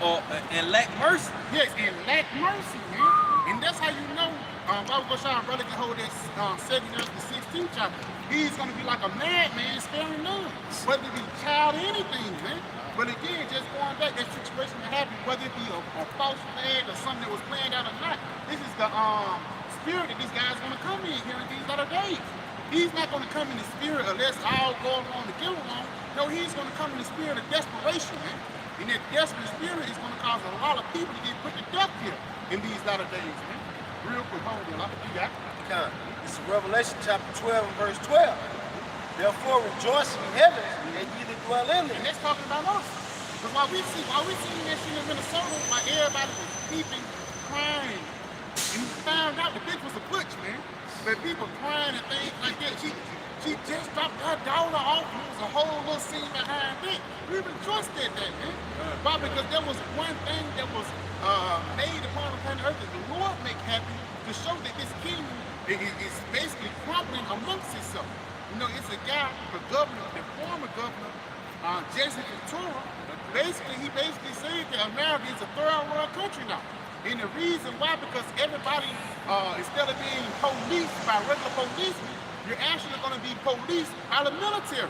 and lack mercy. Yes, and lack mercy, man. And that's how you know Bible Goshan brother can hold that 7 years to 16 chapter. He's going to be like a madman sparing none. Whether it be child or anything, man. But again, just going back, that situation that happened, whether it be a false flag or something that was planned out or not, this is the spirit that this guy's going to come in here in these other days. He's not going to come in the spirit of let's all go along to get along. No, he's going to come in the spirit of desperation, man. And that desperate spirit is going to cause a lot of people to get put to death here in these latter days, man. Real quick, hold on, you got it. This is Revelation chapter 12 and verse 12. Therefore rejoice in heaven and ye that dwell in them. And that's talking about us. Because while we see that shit in Minnesota, like everybody was peeping, crying, and we found out the bitch was a butch, man. But people crying and things like that. She just dropped her daughter off. And there was a whole little scene behind it. We rejoiced at that, man. Why? Because there was one thing that was made upon the planet Earth that the Lord make happen to show that this kingdom is basically crumbling amongst itself. You know, it's a guy, the governor, the former governor, Jason Ventura. He basically said that America is a third world country now. And the reason why, because everybody, instead of being policed by regular policemen, you're actually going to be policed by the military,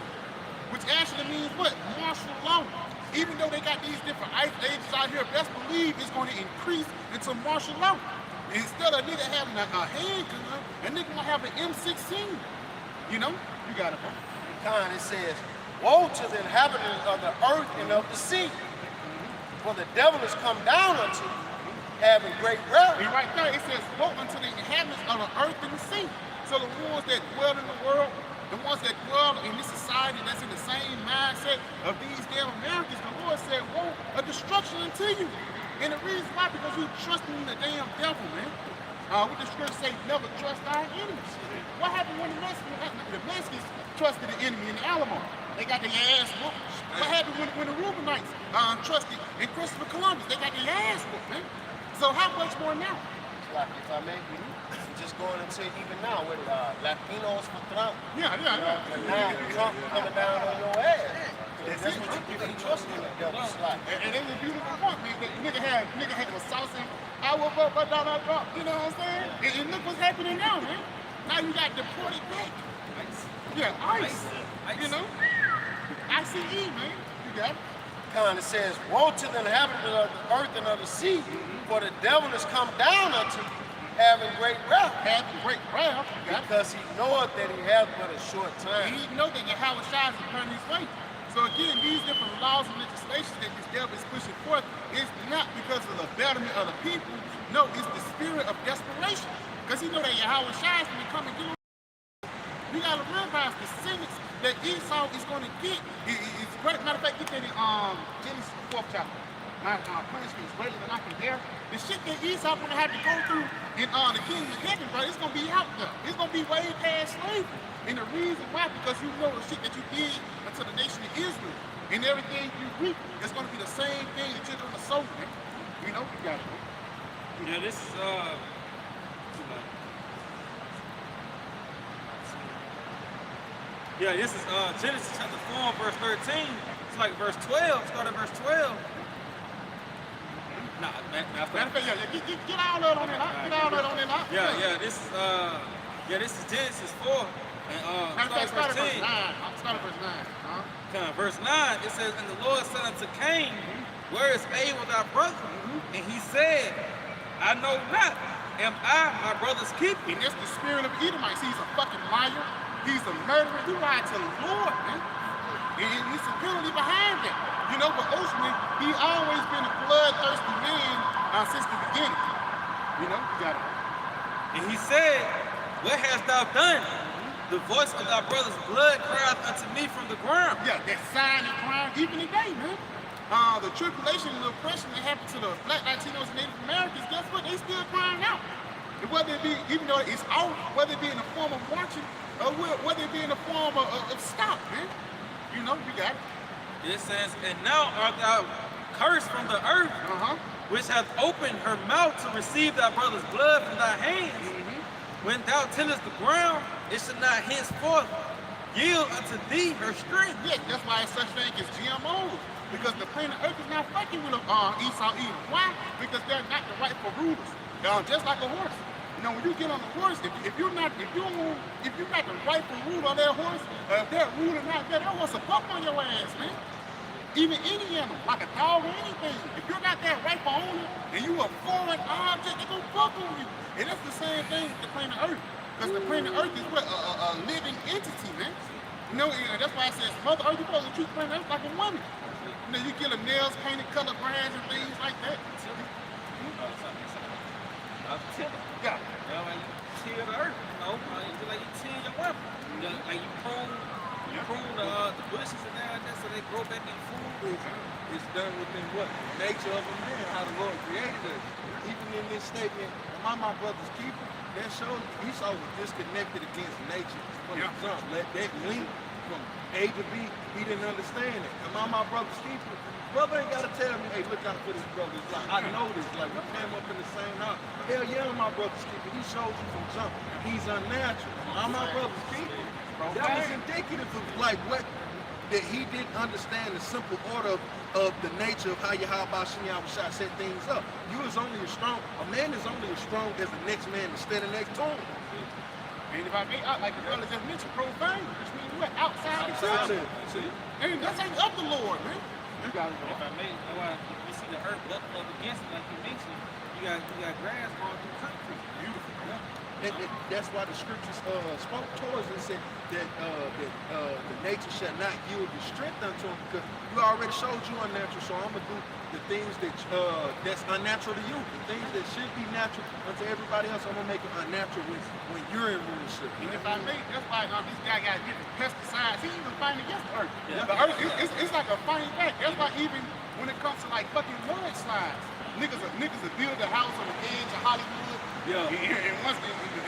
which actually means what? Martial law. Even though they got these different agents out here, best believe it's going to increase into martial law. Instead of a nigga having a handgun, a nigga gonna have an M16. You know? You got it, bro. It says, woe to the inhabitants of the earth and of the sea, for the devil is come down unto you, having great wrath. And right there it says, woe unto the inhabitants of the earth and the sea. So the ones that dwell in the world, the ones that dwell in this society that's in the same mindset of these damn Americans, the Lord said, woe, a destruction unto you. And the reason why, because you trusting in the damn devil, man. What the scripture say, never trust our enemies. What happened when the Mexicans trusted the enemy in the Alamo? They got their ass whooped. What happened when the Reubenites trusted in Christopher Columbus? They got their ass whooped, man. So how much more now? Like, if I may, just going into even now with Latinos for Trump. Yeah. And now Trump coming down on your ass. That's what you people trusting in the devil's life. And it's a beautiful point, man. Nigga had a sauce and I woke up by Donald Trump. You know what I'm saying? And look what's happening now, man. Now you got deported back. Yeah, ICE. You know? ICE, man. You got it. It says, woe to the inhabitants of the earth and of the sea, for the devil has come down unto you, having great wrath. Because he knoweth that he hath but a short time. And he know that Yahweh shines upon his way. So again, these different laws and legislation that this devil is pushing forth is not because of the betterment of the people. No, it's the spirit of desperation. Because he know that Yahweh shines when he come and get him. You gotta realize the sentence that Esau is going to get is great. Matter of fact, you can Genesis 4th chapter. My punishment is greater than I can bear. The shit that Esau gonna have to go through in the kingdom of heaven, bro, it's gonna be out there. It's gonna be way past slavery. And the reason why, because you know the shit that you did unto the nation of Israel. And everything you reap is gonna be the same thing that you're gonna sow, man. You know, you got it, bro. Yeah, this is yeah, this is Genesis chapter 4, verse 13. It's like verse 12. Start at verse 12. Nah, matter of fact, get all that on that, get all that on that. This is Genesis 4. And start at verse 9. Start at verse 9. Verse 9, it says, and the Lord said unto Cain, where is Abel thy brother? And he said, I know not. Am I my brother's keeper? And that's the spirit of Edomites. He's a fucking liar. He's a murderer. He lied to the Lord, man. And it's a penalty behind that. You know, but ultimately, he always been a bloodthirsty man since the beginning. You know, you got it. And he said, what hast thou done? The voice of thy brother's blood crieth unto me from the ground. Yeah, that sign and crime, even today, man. The tribulation and the oppression that happened to the Black Latinos and Native Americans, guess what? They still crying out. And whether it be, even though it's out, whether it be in the form of marching, or whether it be in the form of stop, man. You know, you got it. It says, and now art thou cursed from the earth, which hath opened her mouth to receive thy brother's blood from thy hands. When thou tillest the ground, it shall not henceforth yield unto thee her strength. Yeah, that's why it's such thing as GMOs. Because the planet Earth is not fucking with Esau either. Why? Because they're not the rightful rulers. Just like a horse. You know, when you get on the horse, if you're not the rightful ruler of that horse, if that ruler not there, that horse will fuck on your ass, man. Even any animal, like a dog or anything, if you're not that rightful owner and you a foreign object, they gonna fuck on you. And that's the same thing with the planet Earth. Because the planet Earth is what a living entity, man. You know, and that's why I said Mother Earth, you're supposed to treat planet Earth like a woman. You know, you get her nails painted, color brands and things like that. Yeah. You know, like you till the earth, you know, like you till your weapon. You know, like you prune the bushes and all that so they grow back in food. It's done within what? Nature of a man, how the Lord created us. Even in this statement, am I my brother's keeper? That shows Esau was disconnected against nature from the jump. Let that link from A to B, he didn't understand it. Am I my brother's keeper? Brother ain't gotta tell me, hey, look out for this brother. It's like, I know this, like we came up in the same house. Hell yeah, I'm my brother's keeper. He showed you from jump. He's unnatural. I'm my brother's keeper. That was indicative of like what, that he didn't understand the simple order of the nature of how Yahweh Shah set things up. You is only as strong, a man is only as strong as the next man that's standing next to him. And if I make out like the brother just mentioned, profane, which means what? Outside the church. And that's ain't of the Lord, man. You got it. If I may, that's why you see the earth up against it, like you mentioned. You got grass growing through concrete. Beautiful. Yeah. And that's why the scriptures spoke towards it and said that the nature shall not yield the strength unto him, because you already showed you unnatural, so I'm gonna do the things that that's unnatural to you. The things that should be natural unto everybody else, I'm gonna make it unnatural when you're in rulership. And if I may, that's why this guy got different pesticides. He even fighting against the earth. Yeah. The earth, it's like a fighting back. That's why even when it comes to like fucking mudslides, niggas will build a house on the edge of Hollywood. Yeah. And once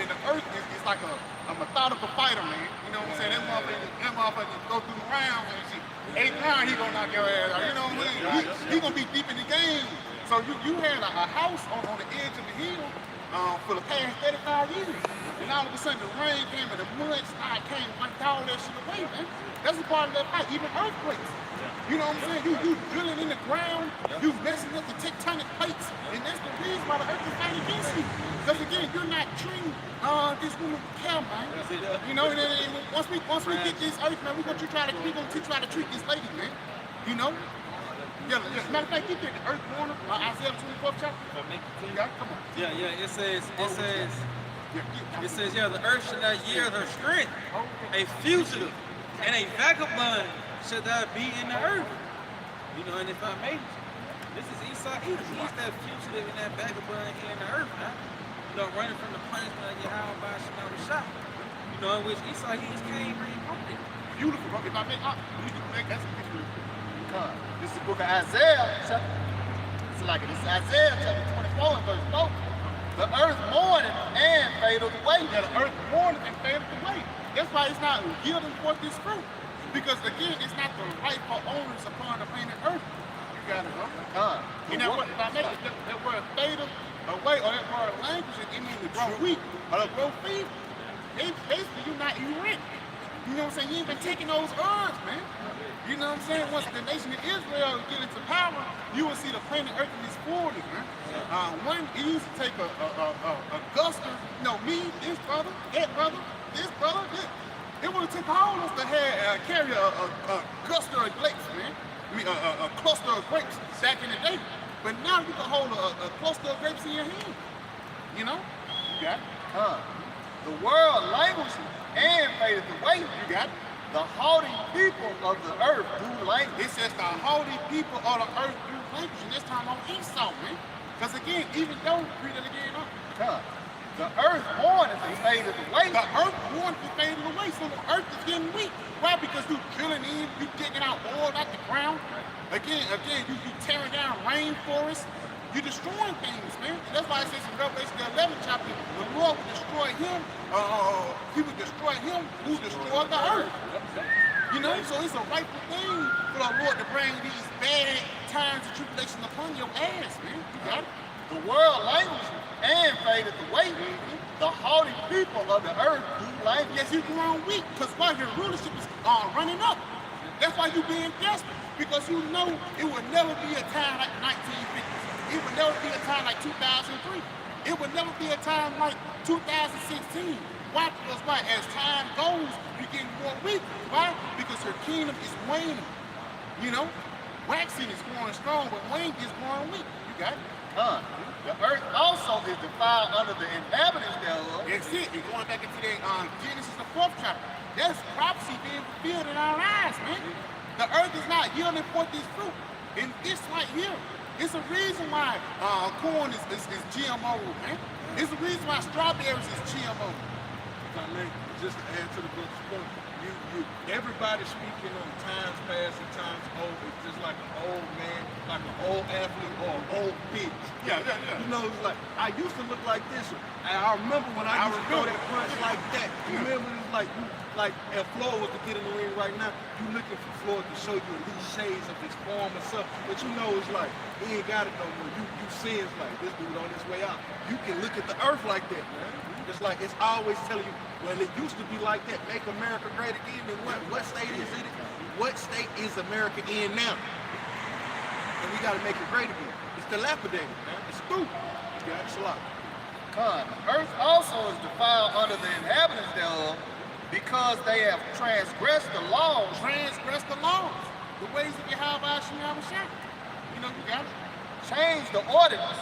and the earth is like a methodical fighter, man. You know what I'm saying? That motherfucker go through the rounds and shit. 8th round, he gonna knock your ass out. You know what I'm saying? He gonna be deep in the game. So you had a house on the edge of the hill for the past 35 years. And all of a sudden the rain came and the mudslide came and wiped all that shit away, man. That's a part of that fight, even earthquakes. You know what I'm saying? You drilling in the ground, you messing up the tectonic plates, and that's the reason why the earth is fighting against you. Because again, you're not treating this woman with care, man. You know, and once we get this earth, man, we're gonna teach you how to treat this lady, man. You know? Yeah, matter of fact, you get the earth warner, Isaiah 24th chapter. Yeah, come on. Yeah, it says, the earth shall not yield her strength. A fugitive and a vagabond should that be in the earth. You know, and if I may, this is Esau. He's that fugitive and that vagabond here in the earth, man. You know, running from the punishment of Yahweh Shah. You know, in which Esau, he just came right from it. Beautiful, bro. If I make, that's a picture. This is the book of Isaiah. This is Isaiah chapter 24 and verse 4. The earth mourneth and fadeth away. Yeah, the earth mourneth and fadeth away. That's why it's not yielding forth this fruit. Because again, it's not the rightful owners upon the planet Earth. You got it, huh? You know what? If I make that word fadeth away, or that word language, it means to grow weak or to grow feeble. Basically, you're not eating rent. You know what I'm saying? You ain't been taking those herbs, man. You know what I'm saying? Once the nation of Israel get into power, you will see the planet Earth in its 40s, man. One, he used to take a guster, you know, me, this brother, that brother, this brother, this. It would have took all of us to carry a cluster of grapes, man. I mean, a cluster of grapes back in the day. But now you can hold a cluster of grapes in your hand. You know? You got it. The world languishes and fadeth away. You got it. The haughty people of the earth do languish. It says the haughty people of the earth do languish. And this time on Esau, man. Because again, even though, read it again up. The earth mourneth and fadeth away. The earth mourneth and fadeth away. So the earth is getting weak. Why? Because you drilling in, you digging out oil out the ground. Again, you tearing down rainforests. You're destroying things, man. And that's why it says in Revelation the 11th chapter, the Lord will destroy him. He will destroy him who destroyed the earth. You know, so it's a rightful thing for the Lord to bring these bad times and tribulations upon your ass, man. You got it? The world languishes and fadeth away. The haughty people of the earth do languish. Yes, you're growing weak, because while your rulership is running up, that's why you're being desperate. Because you know it would never be a time like the 1950s. It would never be a time like 2003. It would never be a time like 2016. Why? Because why? As time goes, you're getting more weak. Why? Because her kingdom is waning. You know? Waxing is growing strong, but waning is growing weak. You got it? The earth also is defiled under the inhabitants thereof. That's it. You're going back into the Genesis, the 4th chapter. That's prophecy being fulfilled in our eyes, man. The earth is not yielding forth this fruit. And this right here, it's a reason why corn is GMO, man. It's the reason why strawberries is GMO. If I may, just to add to the brother's point, everybody speaking on times past and times old is just like an old man, like an old athlete or an old bitch. Yeah. You know, it's like, I used to look like this. And I remember when I used to throw that punch like that. You remember, it's like if Floyd was to get in the ring right now, you looking for Floyd to show you at least shades of his form or something. But you know, it's like, he ain't got it no more. You see it's like, this dude on his way out. You can look at the earth like that, man. It's like, it's always telling you, well, it used to be like that. Make America great again. And what state is it? What state is America in now? And we got to make it great again. It's dilapidated, man. It's through. You got it, Salah. The earth also is defiled under the inhabitants thereof, because they have transgressed the laws. Transgress the laws. The ways of Yahweh Hashem. You know, you got it. Changed the ordinance.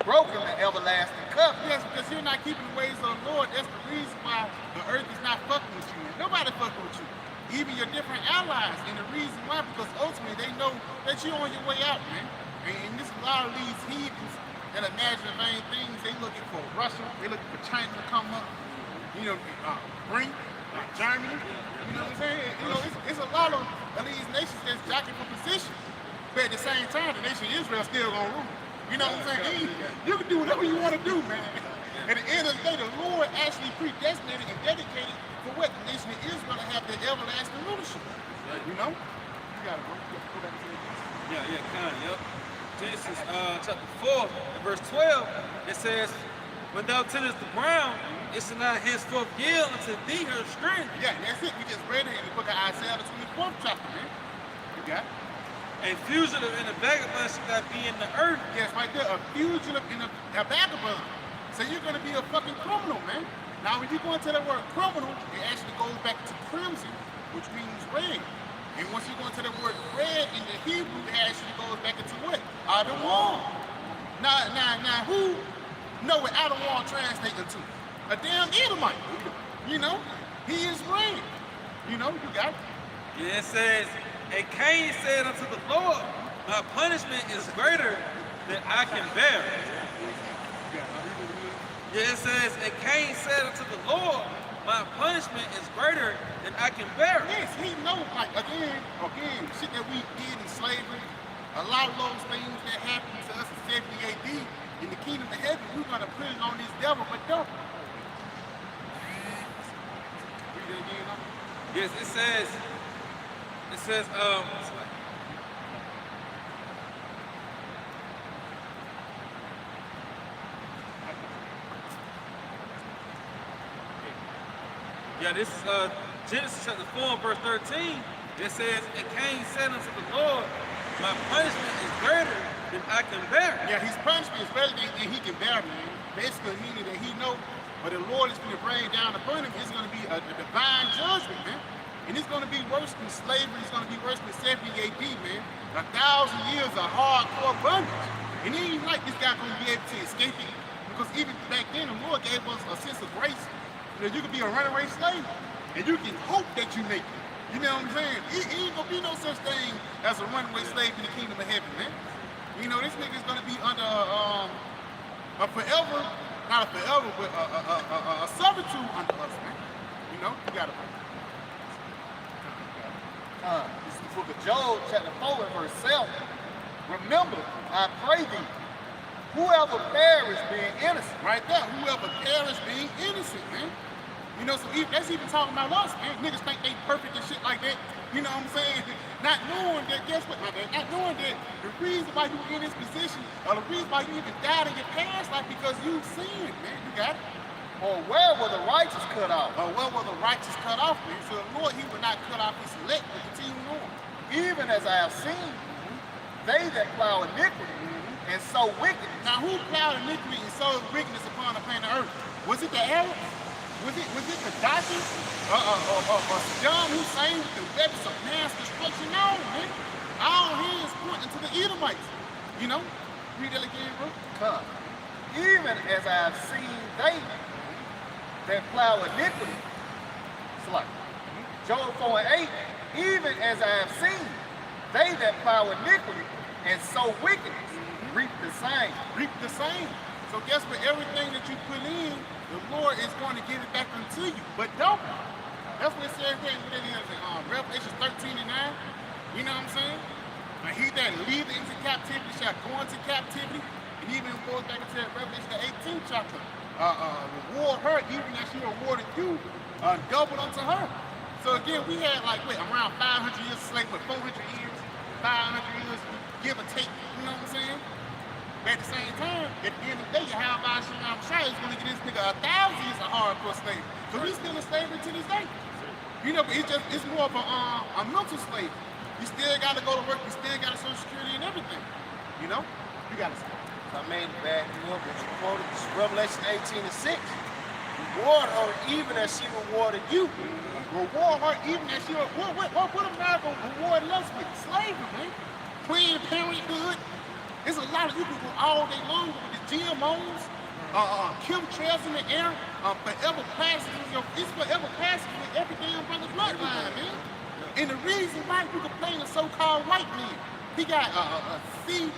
Broken the everlasting covenant. Yes, because you're not keeping the ways of the Lord. That's the reason why the earth is not fucking with you. Nobody fucking with you. Even your different allies. And the reason why, because ultimately they know that you're on your way out, man. And this a lot of these heathens that imagine vain things. They looking for Russia. They looking for China to come up. You know, bring Germany. You know what I'm saying? You know, it's a lot of these nations that's jockeying for position. But at the same time, the nation of Israel still gonna rule. You know what I'm saying? You can do whatever you want to do, man. At the end of the day, the Lord actually predestinated and dedicated for what? The nation of Israel to have their everlasting rulership. You know? You gotta go back to the Yep. Genesis chapter 4 and verse 12, it says, when thou tillest the ground, it shall not henceforth yield unto thee her strength. Yeah, that's it. We just read it in the book of Isaiah, the 24th chapter, man. You got it? A fugitive and a vagabond shall not be in the earth. Yes, right there, a fugitive and a vagabond. So you're gonna be a fucking criminal, man. Now when you go into that word criminal, it actually goes back to crimson, which means red. And once you go into the word red in the Hebrew, it actually goes back into what? Adam wall. Now who know what Adam wall translates into? A damn Edomite. You know? He is red. You know, you got it. Yeah, it says, and Cain said unto the Lord, my punishment is greater than I can bear. Yeah, it says, and Cain said unto the Lord, my punishment is greater than I can bear. Yes, he knows, like, again, shit that we did in slavery, a lot of those things that happened to us in 70 AD, in the kingdom of heaven, we're going to put it on this devil, but double. Read it again, huh? Yes, it says, this is Genesis chapter 4, verse 13. It says, and Cain said unto the Lord, my punishment is greater than I can bear. Yeah, his punishment is better than he can bear, man. Basically meaning that he knows, but the Lord is going to bring down upon him. It's going to be a divine judgment, man. And it's going to be worse than slavery. It's going to be worse than 70 AD, man. 1,000 years of hardcore bondage. And it ain't like this guy going to be able to escape it. Because even back then, the Lord gave us a sense of grace. You know, you could be a runaway slave, and you can hope that you make it. You know what I'm saying? It ain't going to be no such thing as a runaway slave in the kingdom of heaven, man. You know, this nigga's going to be under a forever, not a forever, but a servitude under us, man. You know, you got to This is the book of Job, chapter 4 and verse 7. Remember, I pray thee, whoever perish being innocent. right there. Whoever perish being innocent, man. You know, so that's even talking about us, man. Niggas think they perfect and shit like that. You know what I'm saying? Not knowing that, guess what, my man? Not knowing that the reason why you in this position, or the reason why you even died in your past life, because you sinned, man. You got it? Or where were the righteous cut off? Or where were the righteous cut off, man? So the Lord, he will not cut off his elect, but continue on. even as I have seen, they that plow iniquity and sow wickedness. Now, who plowed iniquity and sowed wickedness upon the planet Earth? Was it the Arabs? Was it Gaddafi? Saddam Hussein with the weapons of mass destruction? No, man. All hands pointing to the Edomites. You know? Read that again, bro. Even as I have seen they that plow iniquity. It's like Job 4 and 8. Even as I have seen they that plow iniquity and sow wickedness reap the same. Reap the same. So guess what? Everything that you put in, the Lord is going to give it back unto you. But don't. That's what it says here in Revelation 13 and 9. You know what I'm saying? And he that leadeth into captivity shall go into captivity. And even goes back into Revelation the 18th chapter. Reward her even as she rewarded you, double unto her. So again, we had like around 500 years of slavery, 400 years, 500 years, give or take. You know what I'm saying? But at the same time, at the end of the day, Yahweh Shai is going to get this nigga 1,000 years of hardcore slavery. So he's still in slavery to this day. You know, but it's more of a mental slavery. You still got to go to work. You still got a Social Security and everything. You know? You got to say. I made it back up, but you quoted this Revelation 18 and 6. Reward her even as she rewarded you. Reward her even as she rewarded. What America reward us with? Slavery, man. Planned Parenthood. There's a lot of you can go all day long with the GMOs, chemtrails in the air, forever plastics. It's forever plastics with every damn brother's bloodline, man. And the reason why you complain of so-called white men, he got a sea,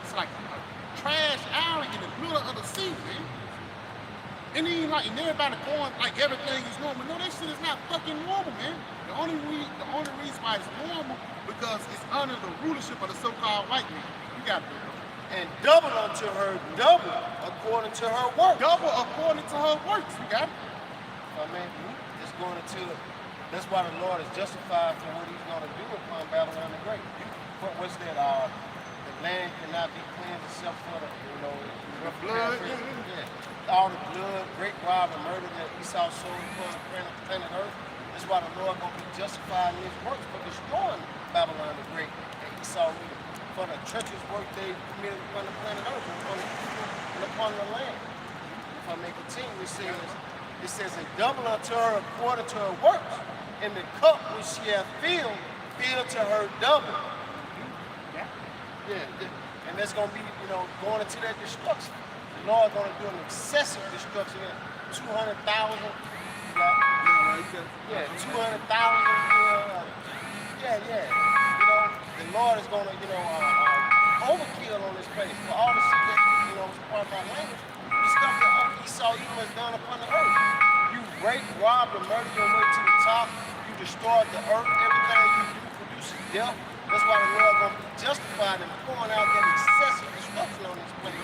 it's like a trash island in the middle of the sea, man. And then and everybody going like everything is normal. No, that shit is not fucking normal, man. The only reason why it's normal because it's under the rulership of the so-called white man. You got to do it. And double unto her, double according to her work. Double according to her works. You got it. I mean, it's going into. That's why the Lord is justified for what He's going to do upon Babylon the Great. What's that? The land cannot be cleansed except for the, The blood. Yeah. All the blood, great rob and murder that Esau sold upon the planet Earth. That's why the Lord going to be justified in His works for destroying Babylon the Great and Esau for the treacherous work they committed upon the planet Earth, upon the people and upon the land. If I may continue, it says, and double unto her according to her works, and the cup which she hath filled, fill to her double. Yeah. And that's going to be, going into that destruction. The Lord going to do an excessive destruction in 200,000. Yeah, 200,000. Yeah. The Lord is going to, overkill on this place for all the shit that, was part of our language. The stuff that Esau even has done upon the earth. You raped, robbed, and murdered your way to the top. You destroyed the earth. Everything you do produces death. That's why the Lord going to be justified in pouring out that excessive destruction on this place.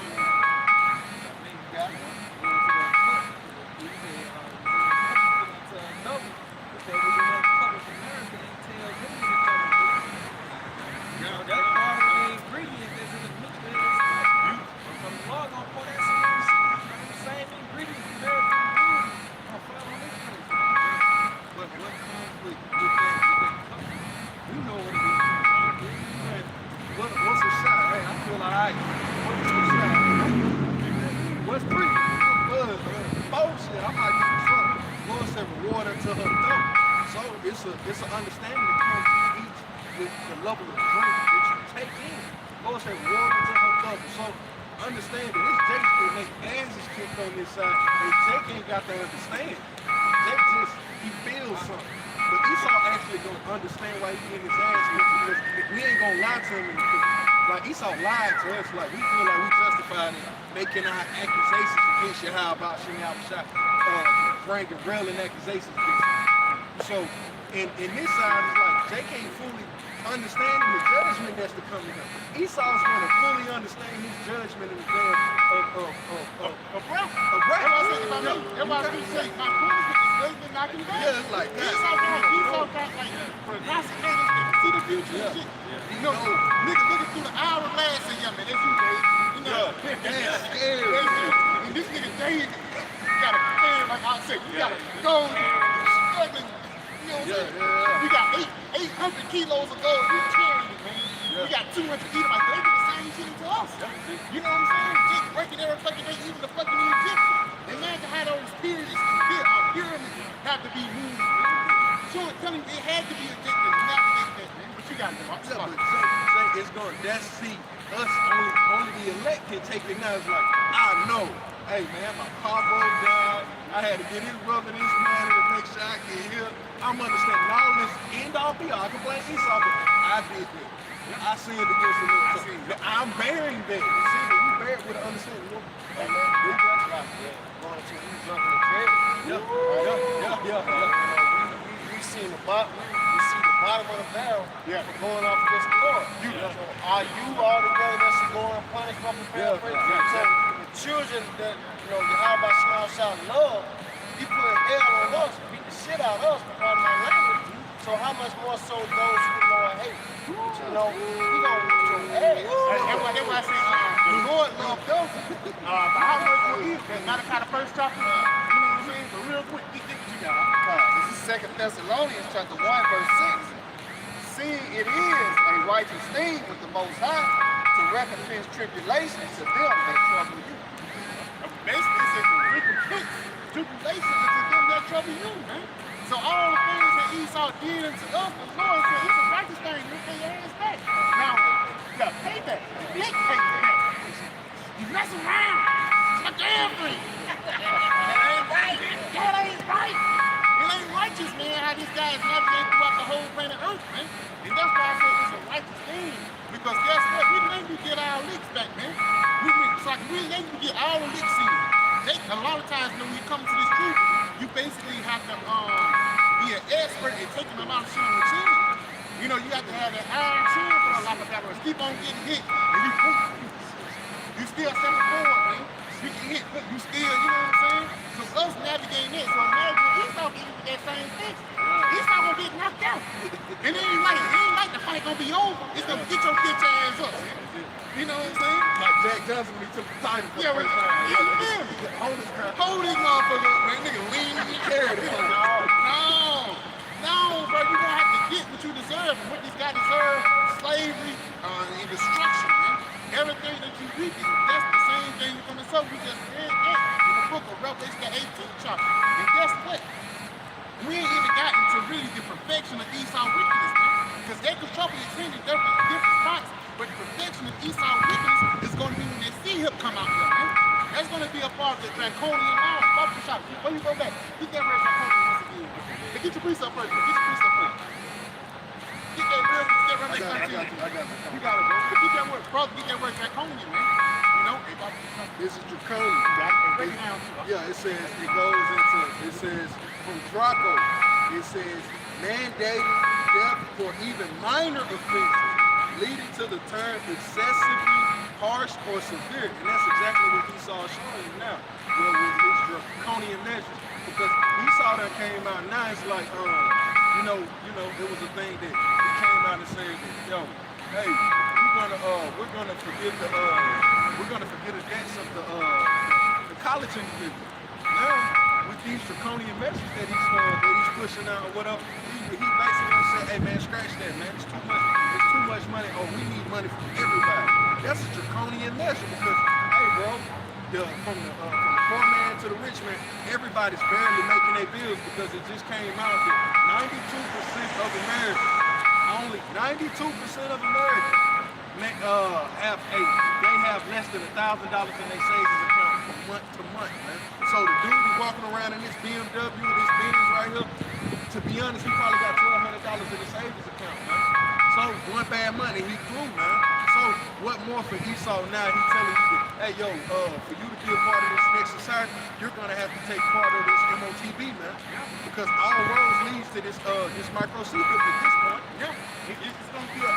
Yeah. It's an understanding that comes to each with the level of drink that you take in. Lord said, water to her double. So understand that it's Jake that make asses kicked on this side, and Jake ain't got to understand. Jake he feels something. But Esau actually gonna understand why he getting his ass kicked because we ain't gonna lie to him. Like Esau lied to us, like we feel like we justified in making our accusations against you. How about bringing railing accusations against you? So in this side, it's like Jake ain't fully understanding the judgment that's to come to him. Esau's going to fully understand his judgment in the day of wrath. Everybody say, my goodness, it's just knocking down. Yeah, it's like that. Esau got like prognosticators that see the future and shit. Niggas looking through the hourglass and man, that's you, Dave. And this nigga Dave, you gotta plan like I said, you gotta go struggling. You know what I'm saying? You got 8 800 kilos of gold, we carrying it, man. We got 200 Edomites, they do the same shit to us. You know what I'm saying? Just breaking every fucking day, even the fucking Egyptians. Imagine how those pyramids have to be moved, man. Sure, telling you, it had to be addicted to navigate that, man. But you got to watch Yeah, but Jay, it's going, that's, see, us, only the elect can take it now. It's like, I know, hey man, my car broke down. I had to get his brother this money to make sure I get here. I'm understanding all this end all be all. I can blame Esau, but I did that. I sinned against the Lord. So I'm bearing that. You see that we bear it with an understanding. Hey, man, we got right, yeah. Going to we jumping the bed. We seen the bottom. We see the bottom of the barrel for going off against the Lord. So are you all together that's going punish from the paraphrase? So the children that Yahweh Shema shout love, he put hell on us, beat the shit out of us, pardon my language. So how much more so those who the Lord hate? He gonna beat your ass. That's why I say the Lord loved those. But how much will he? That's not a kind of first chapter. You know what I'm saying? But real quick, get what you got. This is 2 Thessalonians chapter 1, verse 6. Seeing it is a righteous thing with the Most High to recompense tribulations to them that trouble you. Basically, it says to recompense tribulations to them that trouble you, man. So all the things that Esau did unto us, the Lord said, it's a righteous thing. You pay your ass back. Now, you got payback. Big payback. You mess around. It's a damn thing. That ain't right. That ain't right. It ain't righteous, man, how this guy is navigating throughout the whole planet Earth, man. And that's why I say it's a righteous thing. Because guess what? We think we get our licks back, man. We think we get our licks in. A lot of times when you come to this truth, you basically have to be an expert at taking a lot of shit on the chin. You know, you have to have that iron chin for a lot of people. Keep on getting hit, and you still stepping forward, man. You can hit, but you still, you know what I'm saying? So us navigating it, so imagine Esau getting with that same thing. Esau gonna get knocked out. And it ain't like the fight gonna be over. It's gonna get your bitch ass up. You know what I'm saying? Like Jack Johnson when he took the title for the first time. Hold this motherfucker up, man. Nigga lean and carry it. No, bro, you gonna have to get what you deserve. And what these guys deserve, slavery and destruction, man. Everything that you reap, that's the same thing you're gonna sow. We just read that in the book of Revelation, the 18th chapter. And guess what? We ain't even gotten to really the perfection of Esau's wickedness, man. Because they could trouble his hand in different spots, but the perfection of Esau's wickedness is going to be when they see him come out here, man. That's going to be a part of the draconian law. Barbara shop. Before you go back, get that word draconian once again. Hey, get your precept first. Get your precept first. Get that word. Get that word. I got you. You got it, bro. Get that word, brother. Get that word draconian, man. You know, This is draconian. break it down to us. Yeah, it says from Draco, it says mandating death for even minor offenses, leading to the term excessively harsh or severe. And that's exactly what Esau is showing you now, with his draconian measures. Because Esau that came out now, it's like, it was a thing that he came out and said, yo, hey, we're gonna forgive the debts of the college individual. Now, with these draconian measures that he's pushing out or whatever, he basically said, hey man, scratch that, man. It's too much money. Oh, we need money from everybody. That's a draconian measure because, hey bro, from the poor man to the rich man, everybody's barely making their bills because it just came out that 92% of Americans, only 92% of Americans have less than $1,000 in their savings account from month to month, man. So the dude who's walking around in this BMW, this Benz right here, to be honest, he probably got $1,200 in his savings account, man. So one bad money, he through, man. So what more for Esau now? He's telling you that, hey yo, for you to be a part of this next society, you're gonna have to take part of this MOTB, man. Because all roads leads to this micro secret at this point. Yeah, it's gonna be a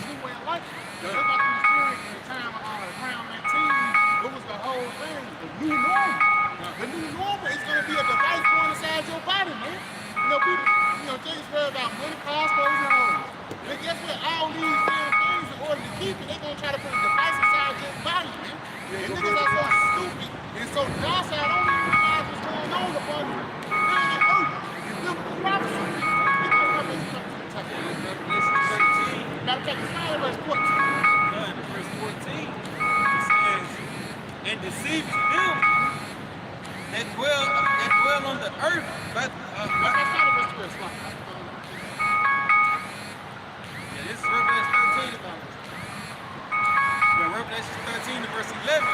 new way of life. Look like we experienced in the time around that team. What was the whole thing? The new normal. The new normal is gonna be a device going inside your body, man. You know, people, James heard about money, cars, clothes, and homes. And guess what? All these damn things, in order to keep it, they're gonna try to put a device inside your body, man. And niggas are so stupid and so docile, I don't even realize what's going on upon the planet Earth. It's biblical prophecy, man. They're gonna come into the deceiving them that dwell on the earth. But That's not a rest of the slump. yeah, this is Revelation 13. Yeah, Revelation 13 to verse 11.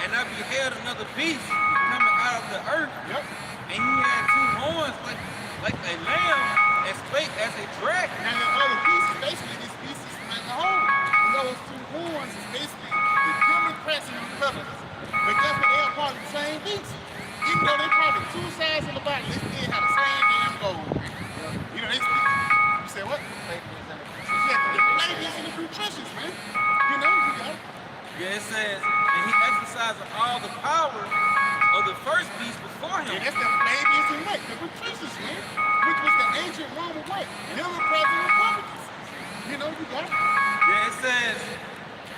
And I beheld another beast coming out of the earth. Yep. And he had two horns like a lamb, and spake as a dragon. And the other pieces, basically, these pieces make a whole. And those two horns is basically the Democrats and Republicans. But guess what? They are part of the same beast. Even though they probably two sides of the body, they still have the same damn goal. You know, they speak. You say what? Yeah, the Flavians and the Patricians, man. You know, you got it. Yeah, it says, and he exercised all the power of the first beast before him. Yeah, that's the Flavians and what? The Patricians, man. Which was the ancient Roman what? Democrats and Republicans. You know, you got it. Yeah, it says,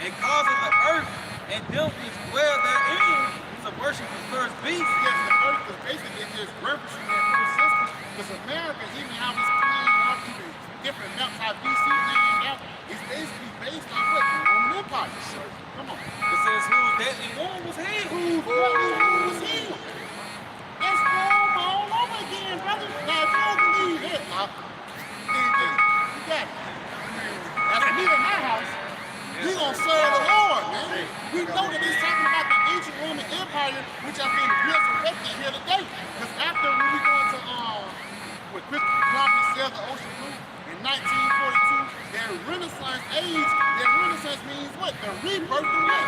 and causing the earth and them which dwell therein to worship the first beast. Yes, the earth is basically just referencing that whole system. Because America, even how it's planned out, even different maps, how DC planned out, is basically based on what? The Roman Empire. So, come on. It says, whose deadly wound was him. Who was him? That's Rome all over again, brother. Now, if you don't believe that, then you got it. As for me in my house, we gonna serve the Lord, man. We know that he's talking about the ancient Roman Empire, which has been resurrected here today. Because after when we go into what Christopher Columbus sailed the ocean blue in 1942, their Renaissance age, their Renaissance means what? The rebirth of what?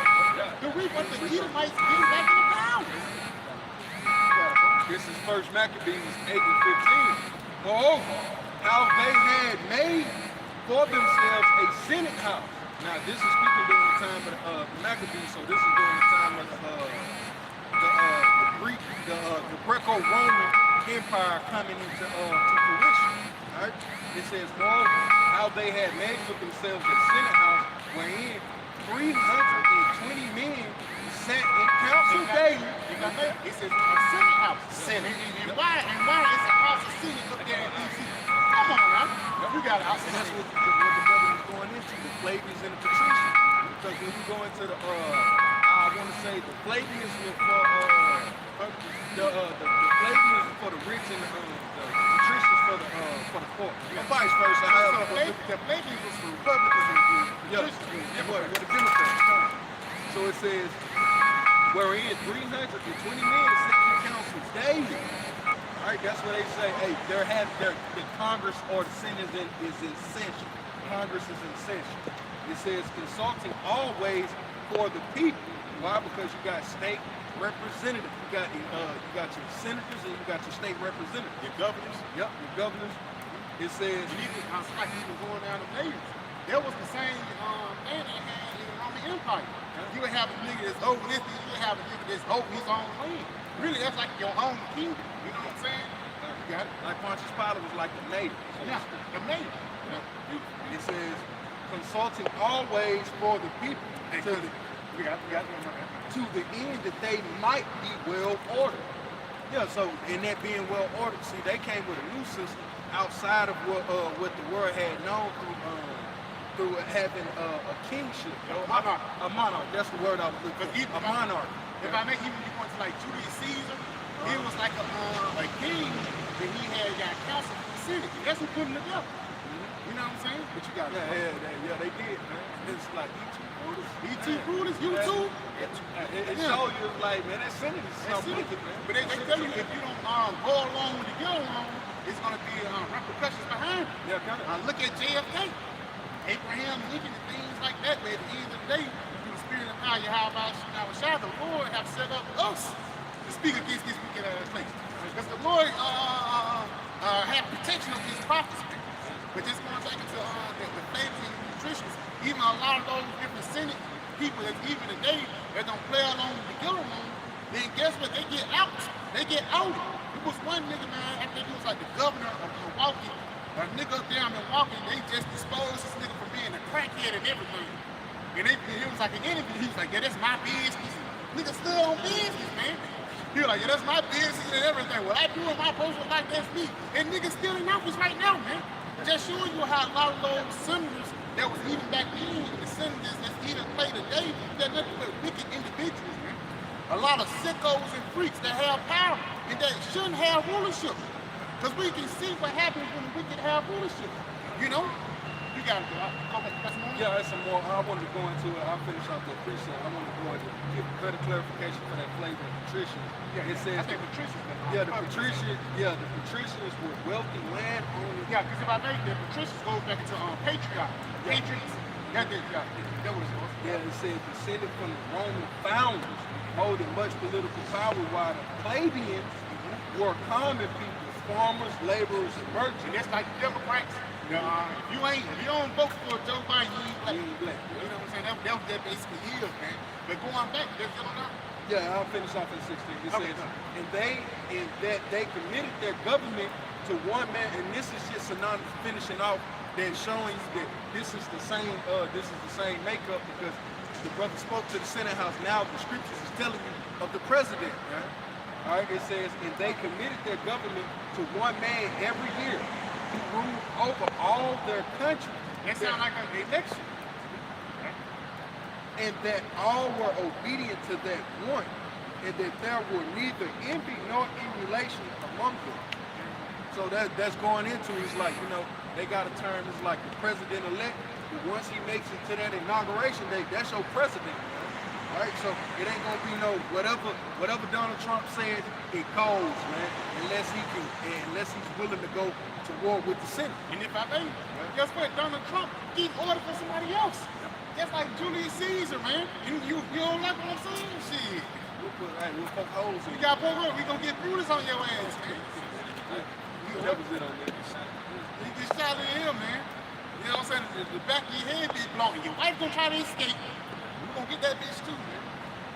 The rebirth of the Edomites getting back in the power. This is First Maccabees 8 and 15. Moreover, how they had made for themselves a Senate house. Now, this is speaking during the time of the Maccabees, so this is during the time of the Greco-Roman Empire coming into to fruition. Right? It says, moreover, how they had made for themselves a Senate house wherein 320 men sat in council daily. It says a Senate house. Senate. And why is a house of Senate up there in D.C.? Come on, man. You got a house of That's Senate. what the brother was going into, the Flavians and the Patricians. Because when you go into the, I want to say the Flavians were for the Flavians were for the rich and the Patricians for the poor. Or vice versa. However, The Flavians was for Republicans and the Patricians. what the Democrats come. So it says, wherein 320 men are sitting in councils daily. All right, that's what they say. Hey, the Congress or the Senate is essential. Congress is essential. It says consulting always for the people. Why? Because you got state representatives. You got your senators and you got your state representatives. Your governors. Yep, your governors. It says It's like even going down the layers. That was the same thing they had in the Roman Empire. You would have a nigga that's over this, you would have a nigga that's over his own land. Really, that's like your own kingdom. You know what I'm saying? You got it? like Pontius Pilate was like the native. Yeah, the native. It says consulting always for the people We got it. to the end that they might be well ordered. Yeah, so in that being well ordered, see, they came with a new system outside of what the world had known through having a kingship. A monarch. That's the word I was looking for. A monarch. If I make even you going to like Julius Caesar, he was like a king that he had got counsel from the Senate. That's who put him together. You know what I'm saying? But you got Yeah, they did, man. It's like E.T. Brutus, you too. It shows you like, man, that Senate is something wicked, man. But they tell you if you don't go along when you get along, it's going to be repercussions behind it. Yeah, kind of. Look at JFK, Abraham Lincoln, and things like that. But at the end of the day, through the spirit of power, the Lord have set up us to speak against these wicked things. Because the Lord had protection of his prophets. But just going back into the faith and nutrition, even a lot of those different Senate people that even today that don't play along with the get along, then guess what? They get out. They get outed. It was one nigga, man, I think he was like the governor of Milwaukee, a nigga up there in Milwaukee, they just disposed this nigga from being a crackhead and everything. And it was like an interview. He was like, yeah, that's my business. Nigga still on business, man. He was like, yeah, that's my business and everything. What I do in my personal life, that's me. And niggas still in office right now, man. Just showing you how a lot of those senators that was even back then, the senators that's even play today, they're nothing but wicked individuals, man. a lot of sickos and freaks that have power and that shouldn't have rulership. Because we can see what happens when the wicked have rulership. You know? You got to go. Okay, got some more? Yeah, that's some more. I wanted to go into it. I'll finish off that precept. I want to go into give better clarification for that flavor of patrician. Yeah, it says I think patricians. the patricians were wealthy landowners. Yeah, because if I make the patricians goes back into patriarch. Patriots. That was it. Yeah, it says descended from the Roman founders, holding much political power, while the plebeians were common people, farmers, laborers, and merchants. And that's like Democrats. If you don't vote for Joe Biden, you ain't black. You know what I'm saying? That was that basically is, man. But going back, they're still on. Yeah, I'll finish off at 16. It says, and that they committed their government to one man, and this is just synonymous finishing off, then showing you that this is the same makeup, because the brother spoke to the Senate House. Now the scriptures is telling you of the president, right? All right, it says, and they committed their government to one man every year, who ruled over all their country. That sounds like an election. And that all were obedient to that one, and that there were neither envy nor emulation among them. So that's going into it. It's like, they got a term, it's like the president-elect, but once he makes it to that inauguration day, that's your president. All right, so it ain't gonna be no whatever Donald Trump says, it goes, man, unless he's willing to go to war with the Senate. And if I may, guess what? Donald Trump gave order for somebody else. Just like Julius Caesar, man. You don't like what I'm saying? Shit. We'll poke holes in. We got poke holes. We gonna get Brutus on your ass, man. That was it on there. You get shot in him, man. You know what I'm saying? The back of your head be blown. Your wife gonna try to escape. We gonna get that bitch too, man.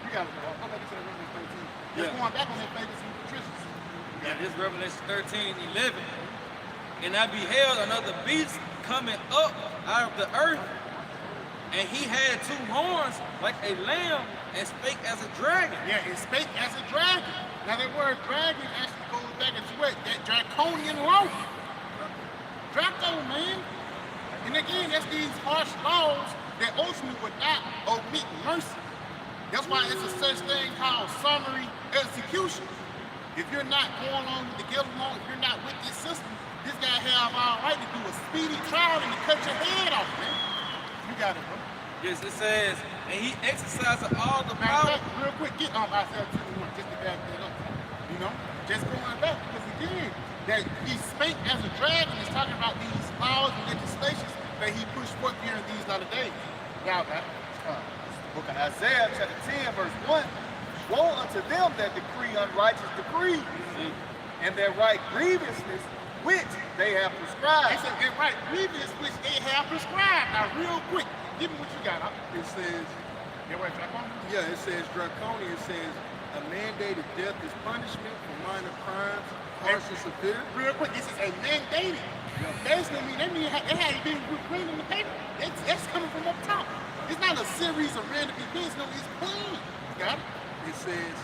You gotta go back to the Revelation 13. Just going back on that famous patricians. Yeah, this Revelation 13:11. And I beheld another beast coming up out of the earth, and he had 2 horns like a lamb, and spake as a dragon. Yeah, it spake as a dragon. Now that word dragon actually goes back into what? That draconian law. Draco, man. And again, that's these harsh laws that ultimately would not omit mercy. That's why it's a such thing called summary execution. If you're not going on with the get along, if you're not with this system, this guy have all right to do a speedy trial and to cut your head off, man. You got it, bro. Yes, it says, and he exercised all the Matter power. of fact, real quick, get on Isaiah 21 just to back that up. You know? Just going back, because again, that he spake as a dragon is talking about these laws and legislations that he pushed forth here in these latter days. Y'all got it. Book of Isaiah chapter 10 verse 1. Woe unto them that decree unrighteous decrees, and that write grievousness which they have He prescribed. said, and right, grievous which they have prescribed. Now, real quick, give me what you got. It says, it says draconian. It says a mandated death is punishment for minor crimes, harsh and severe. Real quick, this is a mandated. Basically, that means it had been written in the paper. That's coming from up top. It's not a series of random events. No, it's clean. You got it? It says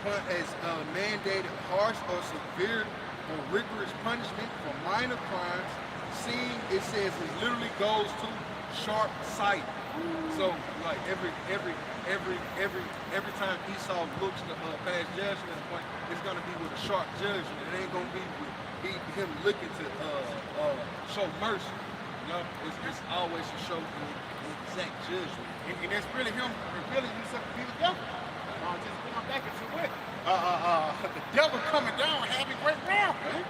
as mandated harsh or severe or rigorous punishment for minor crimes. Seeing, it says it literally goes to sharp sight. So like every time Esau looks to pass judgment point, it's gonna be with a sharp judgment. It ain't gonna be him looking to show mercy. You know, it's always to show the exact judgment. And that's really him revealing himself to be the devil. Just going back into what? The devil coming down and having great wrath, man.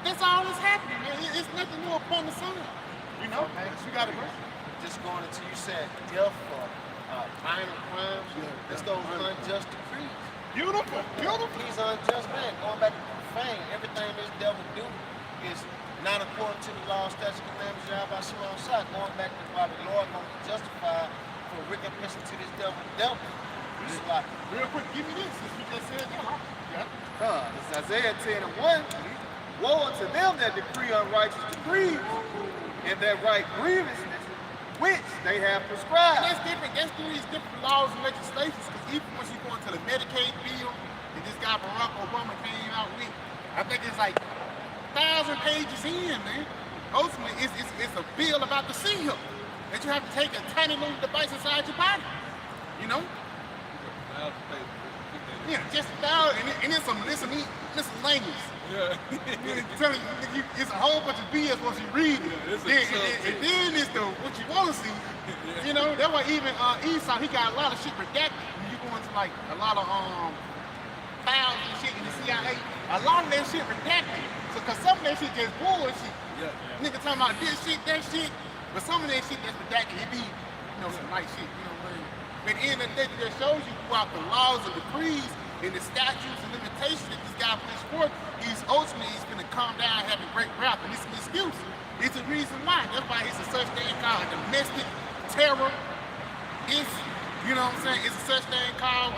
That's all that's happening, man. It's nothing new upon the sun. You know? You got it, bro. Just going into, you said death for minor crimes. It's those unjust decrees. Beautiful. He's an unjust man. Going back to profane, everything this devil do is not according to the law, statutes, commandments, Yahweh Shalom Shah. Going back to why the Lord gonna be justified for recompense to this devil. This is like, Real quick, give me this. Since you just said that, It's Isaiah 10 and 1. Woe unto them that decree unrighteous decrees, and that write grievousness which they have And prescribed. that's different. That's through these different laws and legislations. Because even once you go into the Medicaid bill that this guy Barack Obama came out with, I think it's like 1,000 pages in, man. Ultimately, it's a bill about the seal that you have to take a tiny little device inside your body. You know? $1,000 paper. Yeah, just 1,000, and then some miscellaneous. Yeah. Telling you, it's a whole bunch of BS once you read it. It's a And then it's the what you want to see. You know, that's why even Esau, he got a lot of shit redacted. When you go into like a lot of files and shit in the CIA, a lot of that shit redacted. So, cause some of that shit just bullshit. Yeah. Nigga talking about this shit, that shit, but some of that shit that's redacted, it be, you know, some nice shit. You know what I mean? But at the end of the day, that shows you throughout the laws and decrees and the statutes and limitations that this guy puts forth, he's ultimately gonna calm down, having great wrath, and it's an excuse. It's a reason why. That's why it's a such thing called domestic terror. It's, you know what I'm saying? It's a such thing called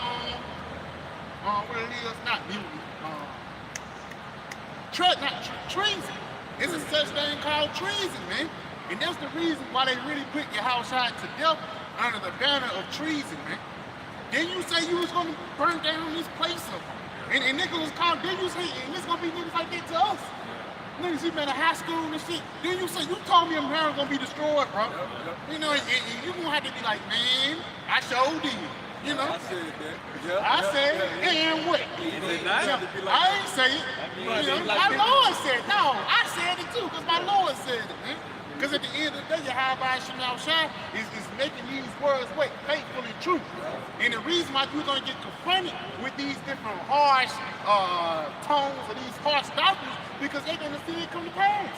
what it is, not mutiny, treason. It's a such thing called treason, man. And that's the reason why they really put your house shot to death under the banner of treason, man. Then you say you was gonna burn down this place up. And niggas was called, then you say, and it's gonna be niggas like that to us. Niggas, you been in high school and shit. Then you say, you told me America gonna be destroyed, bro. You know, and you gonna have to be like, man, I sure did. You know? I said that. I said it, and what? I ain't say it. You know, my Lord said it. No, I said it too, because my Lord said it, man. Because at the end of the day, Yahweh Shemal Shai is making these words faithful and true. And the reason why you're going to get confronted with these different harsh tones or these harsh doctrines, because they're going to see it come to pass.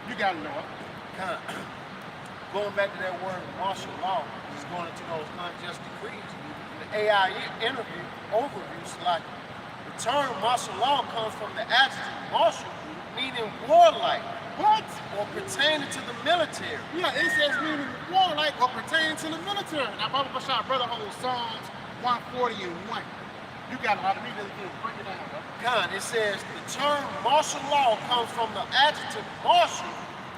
You got to know it. Going back to that word martial law, just going into those unjust decrees. The AI interview overview, like the term martial law comes from the adjective martial, meaning warlike. What? Or pertaining to the military. Yeah, it says meaning warlike or pertaining to the military. Now, Baba Bashar, brother, holds Psalms 140 and 1. You got a lot of readers to break it down, bro. God, it says the term martial law comes from the adjective martial,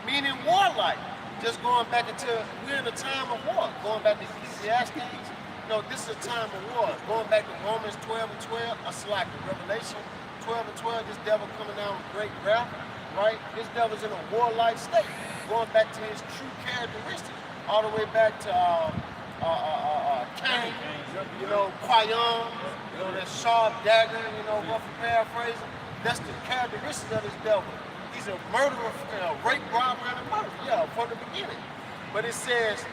meaning warlike. Just going back into, we're in a time of war. Going back to Ecclesiastes, you know, this is a time of war. Going back to Romans 12 and 12, like Revelation 12 and 12, this devil coming down with great wrath. Right? This devil's in a warlike state, going back to his true characteristics, all the way back to Cain, you know, Quayon, you know, that sharp dagger, you know, roughly paraphrasing. That's the characteristics of this devil. He's a murderer, rape, robber, and a murderer, yeah, from the beginning. But it says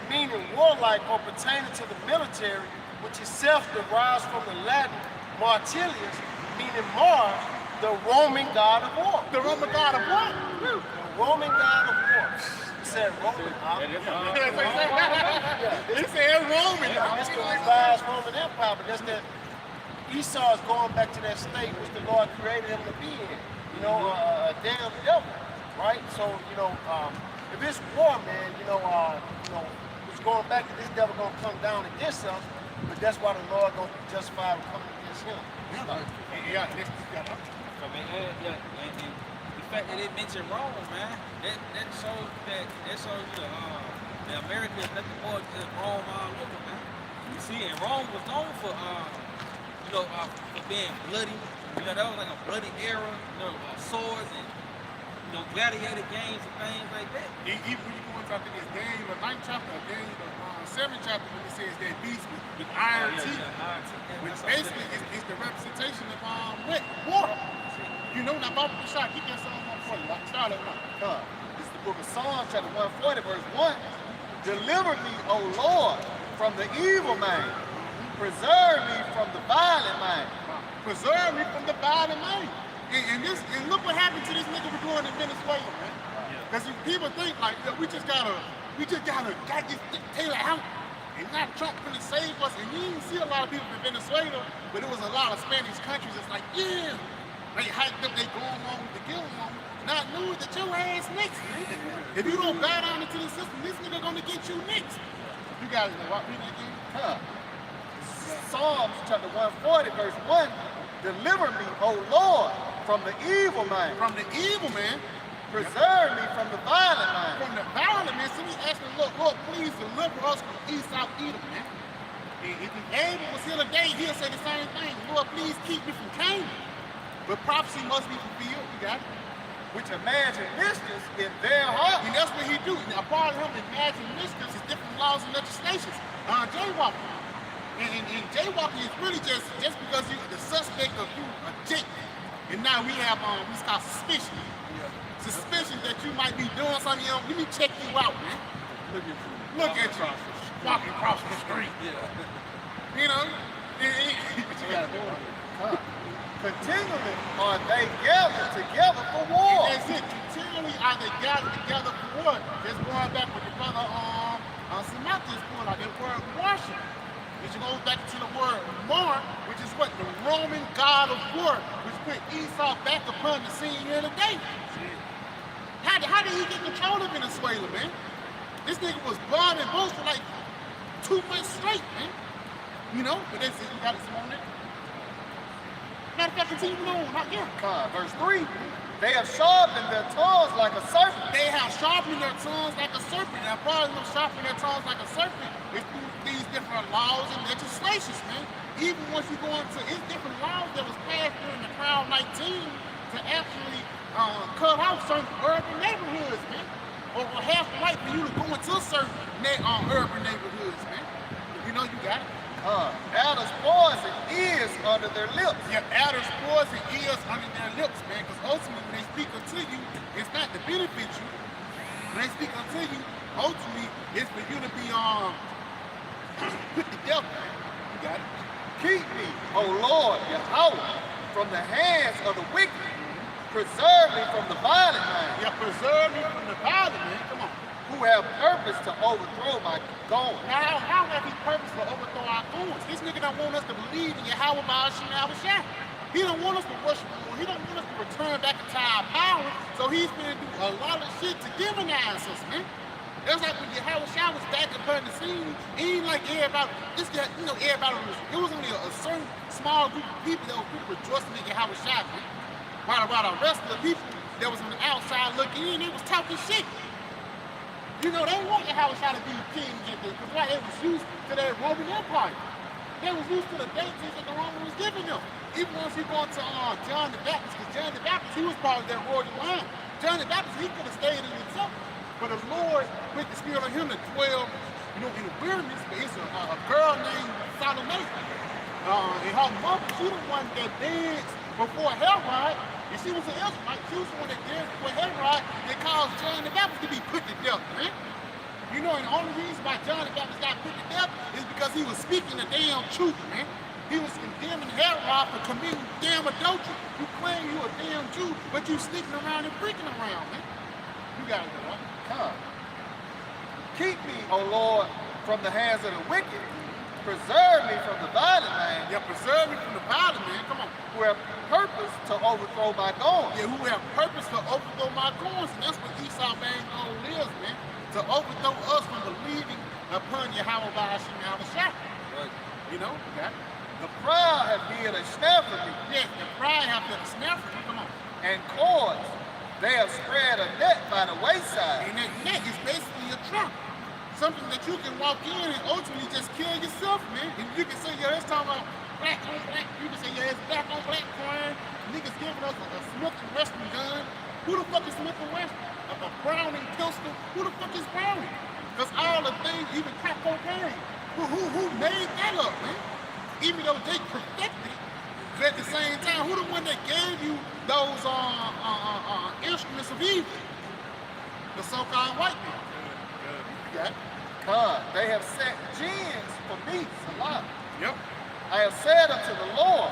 meaning warlike or pertaining to the military, which itself derives from the Latin martilius, meaning Mars, the Roman god of war. The Roman god of what? The Roman god of war. It said Roman. It said Roman. It's the revised Roman Empire, but that's that Esau is going back to that state which the Lord created him to be in. You know, a damn devil, right? So, you know, if it's war, man, you know, it's going back to this devil gonna come down against us, but that's why the Lord gonna be justified with coming against him. And the fact that it mentioned Rome, man, that shows you that America is nothing more than Rome all over, man. You see, and Rome was known for for being bloody. You know, that was like a bloody era. You know, swords and gladiator games and things like that. Even when you go into this Daniel 9th chapter, Daniel 7th chapter, when it says that beast with iron teeth, which basically is the representation of what? War. You know, now Baba Bashar, keep that Psalm 140. Start at 1. This is the book of Psalms, chapter 140, verse 1. Deliver me, O Lord, from the evil man. Preserve me from the violent man. Preserve me from the violent man. And look what happened to this nigga we're doing in Venezuela, man. Because people think like we just gotta get this Taylor out and not Trump gonna save us. And you didn't see a lot of people in Venezuela, but it was a lot of Spanish countries that's like, yeah. They hyped up, they going on to kill them, not knowing that your ass next. If you don't bow down into the system, this nigga gonna get you next. You guys know what? Read it again. Psalms chapter 140, verse 1. Deliver me, O Lord, from the evil man. From the evil man. Preserve me from the violent man. From the violent man. So we asking, Lord, please deliver us from Esau Edom, man. And if Abel was here today, he'll say the same thing. Lord, please keep me from Cain. But prophecy must be fulfilled. You got it? Which imagine mysteries in their heart. And that's what he do. Now, part of him imagine mysteries is different laws and legislations. Jaywalking. And jaywalking is really just because you the suspect of you a dick. And now we have what's called suspicion. Yeah. Suspicion that you might be doing something. Let me check you out, man. Look at you. Walking across the street. Yeah. You know. But you gotta do it. Continually are they gathered together for war. That's it. Continually are they gathered together for what? Just going back with the brother Samantha's point, like that word worship. Which goes back to the word war, which is what? The Roman god of war, which put Esau back upon the scene here today. How did he get control of Venezuela, man? This nigga was born and boast for like 2 months straight, man. You know, but that's it. You got it, Simone. Matter of fact, continue on. Not yet. Verse 3. They have sharpened their tongues like a serpent. They have sharpened their tongues like a serpent. Now, part of them sharpening their tongues like a serpent is through these different laws and legislations, man. Even once you go into, it's different laws that was passed during the Crown 19 to actually cut off certain urban neighborhoods, man. Or have the right for you to go into certain urban neighborhoods, man. You know you got it. Adder's poison is under their lips. Yeah, adder's poison is under their lips, man. Because ultimately, when they speak unto you, it's not to benefit you. When they speak unto you, ultimately, it's for you to be put to death, man. You got it. Keep me, O Lord, Yahweh, from the hands of the wicked. Preserve me from the violent man. Yeah, preserve me from the violent man. Come on. Who have purpose to overthrow my goings. Now, how have he purpose to overthrow our goings? This nigga don't want us to believe in Yahweh Ba'ashim Yahushua. He don't want us to worship the Lord. He don't want us to return back into our power. So he's gonna do a lot of shit to demonize us, man. That's like when Yahushua was back upon the scene. He ain't like everybody. This guy, you know, everybody was. It was only a certain small group of people that were rejoicing in Yahushua, man. While the rest of the people that was on the outside looking in, they was talking shit. You know, they want Yahushua to be king because they was used to their Roman Empire. They was used to the deities that the Roman was giving them. Even once you go to John the Baptist, because John the Baptist, he was part of that royal line. John the Baptist, he could have stayed in himself. But the Lord put the spirit on him to dwell, you know, in the wilderness. But it's a girl named Salome. And her mother, she the one that danced before Herod. And she was an Israelite. She was the one that danced before Herod that caused John the Baptist to be put to death, man. You know, and the only reason why John the Baptist got put to death is because he was speaking the damn truth, man. He was condemning Herod for committing damn adultery. You claim you a damn Jew, but you sneaking around and freaking around, man. You got it, right? Keep me, O Lord, from the hands of the wicked. Preserve me from the violent man. Yeah, preserve me from the violent man. Come on. Who have purpose to overthrow my goings. Yeah, who have purpose to overthrow my goings. And that's what Esau Bang goal is, man. To overthrow us from believing upon Yahweh Ba'ashim Yahushua. Right. You know? Yeah. The proud have hid a snare for me. Yes, the pride have been a snare for you. Come on. And cords, they have spread a net by the wayside. And that net is basically a trap. Something that you can walk in and ultimately just kill yourself, man. And you can say, yeah, it's talking about black on black. You can say, yeah, it's black on black crime. Niggas giving us a Smith & Wesson gun. Who the fuck is Smith & Wesson? A Browning pistol. Who the fuck is Browning? Because all the things, even crack cocaine. Who made that up, man? Even though they perfected it, but at the same time, who the one that gave you those instruments of evil? The so-called white man. Yeah. They have set gins for me, Salah. Yep. I have said unto the Lord,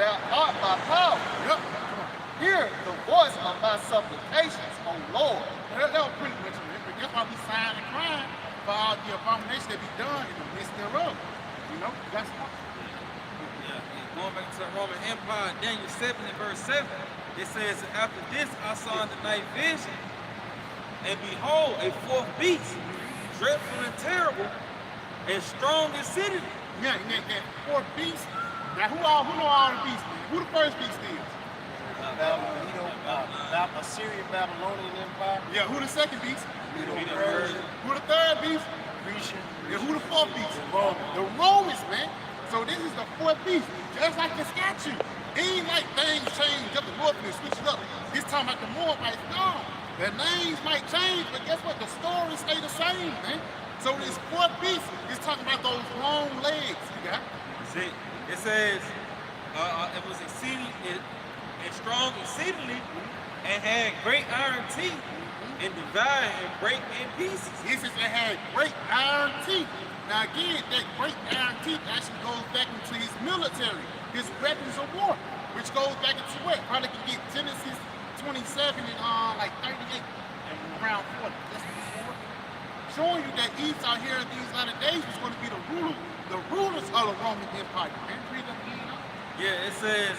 thou art my power. Yep. Hear the voice of my supplications, O Lord. That was pretty much it. But that's why we signed a crime for all the abominations that be done in the midst thereof. You know, that's why. Yeah, going back to the Roman Empire, Daniel 7 and verse 7, it says, after this I saw in the night vision, and behold, a fourth beast, dreadful and terrible, and strong and sitting. Yeah, and that fourth beast. Now, who know all the beasts, man? Who the first beast is? Assyrian Babylonian Empire. Yeah, who the second beast? Medo-Persian. Who the third beast? Grecian. Yeah, who the fourth beast? Roman. The Romans, man. So this is the fourth beast, just like the statue. It ain't like things change up the north and they switch it up. This time about the Moabites, no. Their names might change, but guess what? The stories stay the same, man. So this fourth beast is talking about those long legs, you got? says it was strong exceedingly, and had great iron teeth, and divided and break in pieces. He says it had great iron teeth. Now again, that great iron teeth actually goes back into his military, his weapons of war, which goes back into what? Probably can get Genesis 27 and like 38 and around 40. That's what it's for. Showing you that Esau here in these latter days was going to be the rulers of the Roman Empire. Man, read that again. Yeah, it says,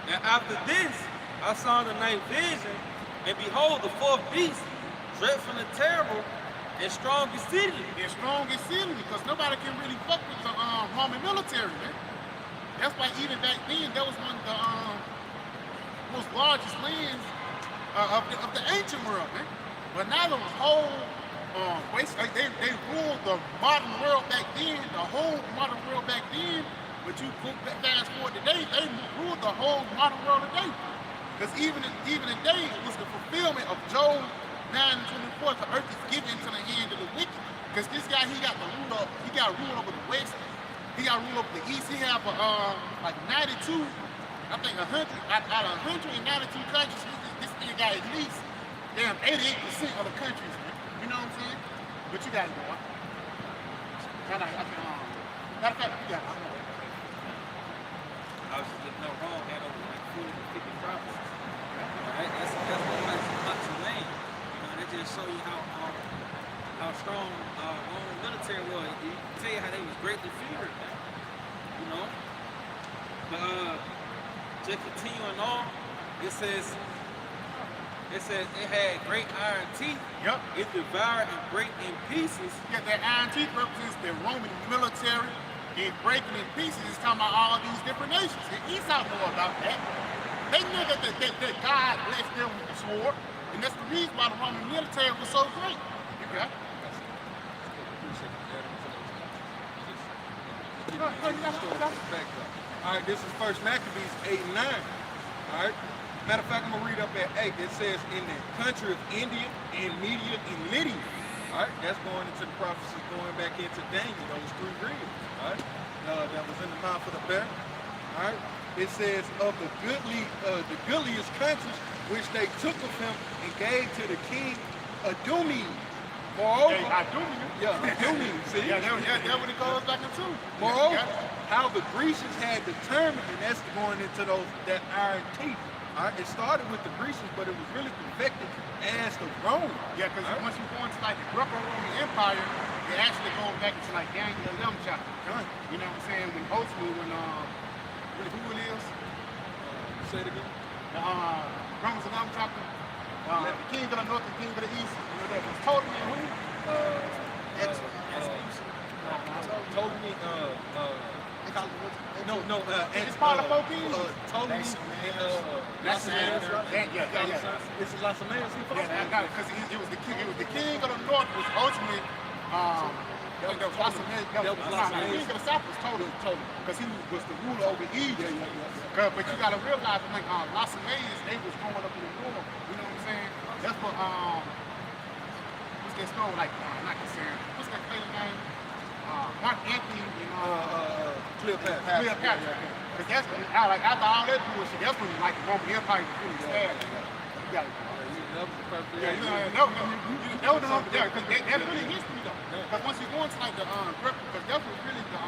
and after this, I saw the night vision, and behold, the fourth beast, dreadful and terrible, and strong exceedingly. And strong exceedingly, because nobody can really fuck with the Roman military, man. That's why even back then, that was one of the most largest lands of the ancient world, man. But now the whole they ruled the modern world back then, the whole modern world back then. But you fast forward today, they ruled the whole modern world today. Because even today, it was the fulfillment of Job 9:24. The earth is given into the hand of the wicked. Because this guy, he got rule over the west. He got rule over the east. He have like 92, I think 100 out of 192 countries. This thing got at least damn 88% of the countries. You know what I'm saying? But you got it, boy. Matter of fact, you got it. I was just no wrong, had over like 40 to 50 properties. That's lots of land. You know, that just show you how strong Roman military was. It tell you how they was greatly feared. You know? But just continuing on, it says it had great iron teeth. Yep. It devoured and break in pieces. Yeah, that iron teeth represents the Roman military. And breaking in pieces is talking about all these different nations. And Esau knew about that. They knew that God blessed them with the sword. And that's the reason why the Roman military was so great. You got it? All right, this is First Maccabees 8 and 9. All right. Matter of fact, I'm gonna read up at 8. It says, in the country of India and Media and Lydia. All right, that's going into the prophecy, going back into Daniel, those 3 readings. All right, that was in the mouth of the bear. All right, it says of the goodliest countries which they took of him and gave to the king Adumim. Moreover, Adumim. See, yeah, that's what it goes back into. Moreover, how the Grecians had determined, and that's going into that iron teeth. All right, it started with the Grecians, but it was really perfected as the Romans. Yeah, because once you go into like the Greco-Roman Empire, it actually goes back into like Daniel 11 chapter. You know what I'm saying? When ultimately, who it is? Say it again. Romans 11 chapter. The king of the north, the king of the east. You know that was Ptolemy and who? Ptolemy. No. It's part of 14. Ptolemy and Lacenaeus. Yeah. This is Lacenaeus. Yeah, because it was the king of the north was ultimately Lacenaeus. The king of the south was Ptolemy, because he was the ruler over Egypt. But you got to realize, like Lacenaeus, they was going up in the north. You know what I'm saying? That's what what's that story like? Not concerned. What's that lady name? Mark Anthony and Cleopatra. Because that's like after all that bullshit, that's when like the Roman Empire was really bad. You got it. Because that's really history though. Because once you go into like the because that was really the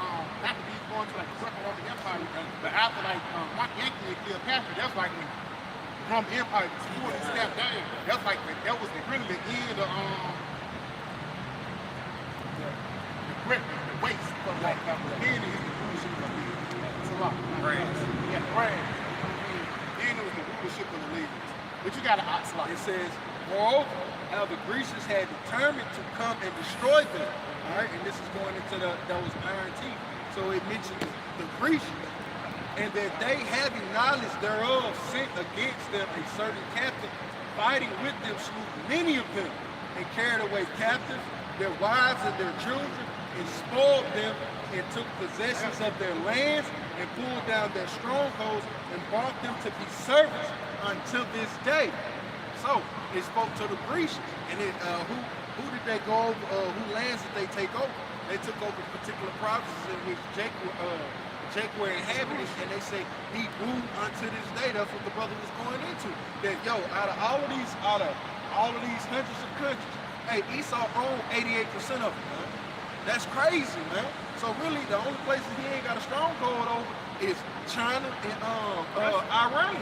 after these going to like the Greco-Roman Empire, but after like Mark Anthony and Cleopatra, that's like when the Roman Empire was fully stepped down. That's like that was really the end of the waste for like the end is the rulership of the leaders. It's a lot. Yeah, brand. Then it was the rulership of the leaders. But you got to ox like. It says, moreover, how the Grecians had determined to come and destroy them. All right, and this is going into those iron teeth. So it mentions the Grecians, and that they, having knowledge thereof, sent against them a certain captain, fighting with them, slew many of them, and carried away captives, their wives and their children, and spoiled them, and took possessions of their lands, and pulled down their strongholds, and brought them to be servants until this day. So it spoke to the Grecians, and it, who did they go over? Who lands did they take over? They took over particular provinces in which Jacob were inhabitants, and they say he grew unto this day. That's what the brother was going into. That yo, out of all of these hundreds of countries, hey, Esau owned 88% of them, man. That's crazy, man. So really, the only places he ain't got a stronghold over is China and Iran.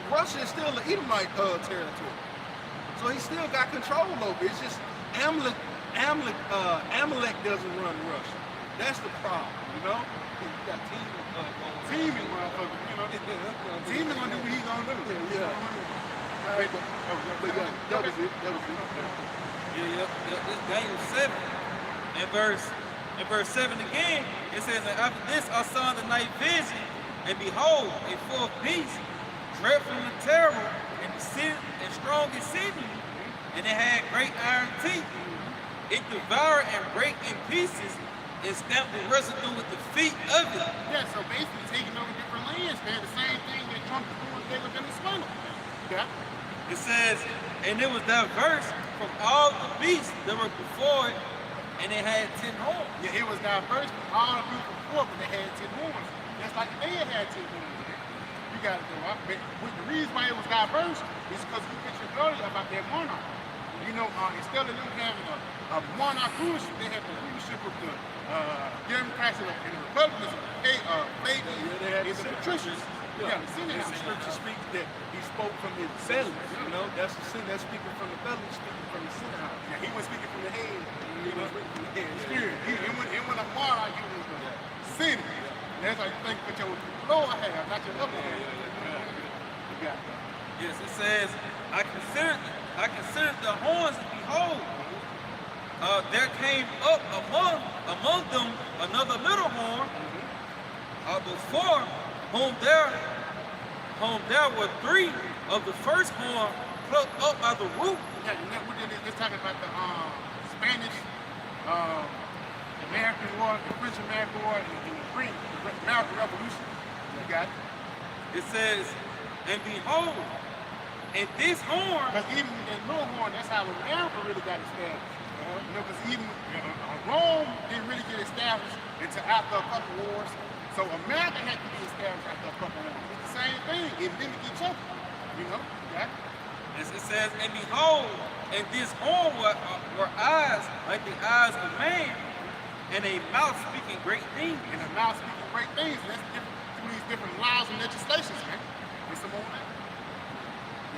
Russia is still the Edomite territory, so he still got control over it. It's just Amalek doesn't run Russia. That's the problem, you know. You got Teaming, motherfucker, you know. Teaming gonna do what he gonna do. Yeah. Right. But yeah, that was it. Yeah. This Daniel 7. In verse 7 again, it says, and after this I saw in the night vision, and behold, a fourth beast, dreadful and terrible, and strong exceedingly, and it had great iron teeth. It devoured and brake in pieces, and stamped the residue with the feet of it. Yeah, so basically taking over different lands, man. The same thing that Trump is doing there with Venezuela. Yeah. It says, and it was diverse from all the beasts that were before it, and it had 10 horns. Yeah, it was diverse from all the people before, but they had 10 horns. Just like they had 10 horns. You got to go up. But the reason why it was diverse is because you mentioned earlier about that monarch. You know, instead of them having a monarch rulership, they had the rulership of the Democrats and the Republicans. They had the patricians. Yeah, the Senate. The scripture speaks that he spoke from his belly. You know, that's the sin. That's speaking from the belly, speaking from the sin house. Yeah, he was speaking from the head. He was speaking from the head. Spirit. It went a monarch, he was the Senate. That's how you think what your lower half, not your upper half. You got it. Yes, it says, I considered the horns, and behold, there came up among them another little horn, before whom there were 3 of the first horn plucked up by the root. Yeah, and then we're just talking about the Spanish, American War, the French American War, and the American Revolution. You got it? It says, and behold, and this horn. Because even that little horn, that's how America really got established. You know, because even Rome didn't really get established until after a couple wars. So America had to be established after a couple wars. It's the same thing. It mimicked each other. You know? Yeah. As it says, and behold, and this horn were eyes like the eyes of man, and a mouth speaking great things. And a mouth speaking great things. And that's different through these different laws and legislations, man. It's some more that.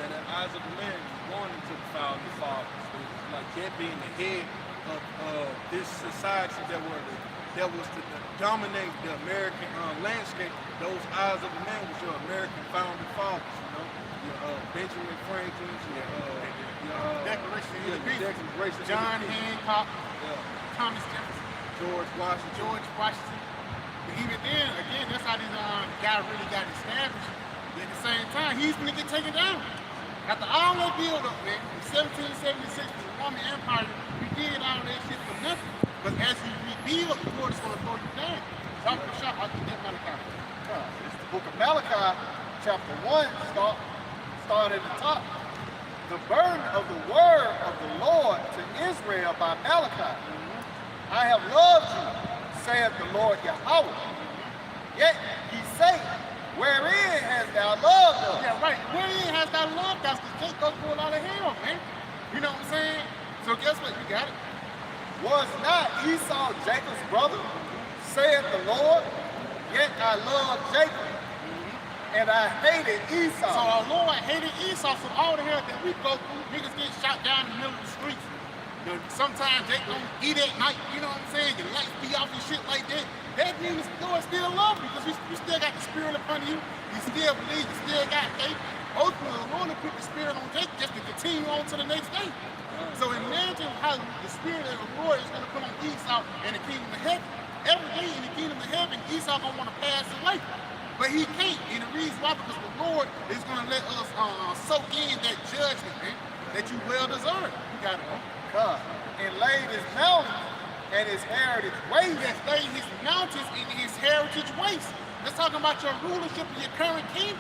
Yeah, the eyes of the man is going into the founding fathers. It's like that being the head of this society that was to dominate the American landscape. Those eyes of the man was your American founding fathers, you know? Your Benjamin Franklin, your Declaration of Independence. Declaration John Hancock, Thomas Jefferson, George Washington. But even then, again, that's how these guys really got established. But at the same time, he's gonna get taken down. After all that build up, man, from 1776 to the Roman Empire, we did all that shit for nothing. But as you rebuild, the Lord is gonna throw you down. I'll get that Malachi. It's the book of Malachi, chapter 1, start at the top. The burden of the word of the Lord to Israel by Malachi. I have loved you, saith the Lord Yahweh. Yet ye say, wherein hast thou loved us? Yeah, right. Wherein hast thou loved us? Because Jake goes through a lot of hell, man. You know what I'm saying? So guess what? You got it. Was not Esau Jacob's brother, saith the Lord? Yet I loved Jacob, and I hated Esau. So our Lord hated Esau. So all the hell that we go through, niggas get shot down in the middle of the streets. You know, sometimes they don't eat at night, you know what I'm saying? Your lights be off and shit like that. That means the Lord still love you because you still got the spirit upon you. You still believe, you still got faith. Ultimately, the Lord will put the spirit on Jacob just to continue on to the next day. So imagine how the spirit of the Lord is going to come on Esau in the kingdom of heaven. Every day in the kingdom of heaven, Esau going to want to pass away. But he can't. And the reason why, because the Lord is going to let us soak in that judgment, man, that you well deserve. You got it, huh? God, and laid his mountains and his heritage waste. Yes, laid his mountains and his heritage waste. Let's talk about your rulership and your current kingdom.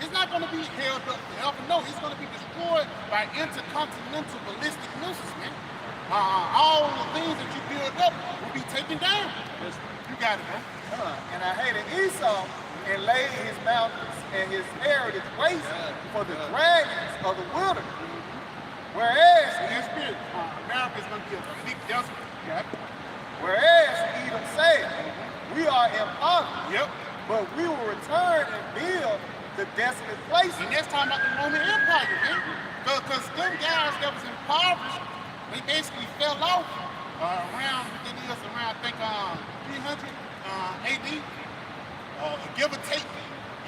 It's not going to be held up forever. No, it's going to be destroyed by intercontinental ballistic missiles, man. All the things that you build up will be taken down. You got it, bro. And I hated Esau and laid his mountains and his heritage waste for the dragons of the wilderness. Whereas America's going to be a big desert. Whereas Edom said, we are impoverished, Yep. but we will return and build the desolate places. And that's talking about the Roman Empire, man. Because them guys that was impoverished, they basically fell off around, I think, 300 AD, give or take.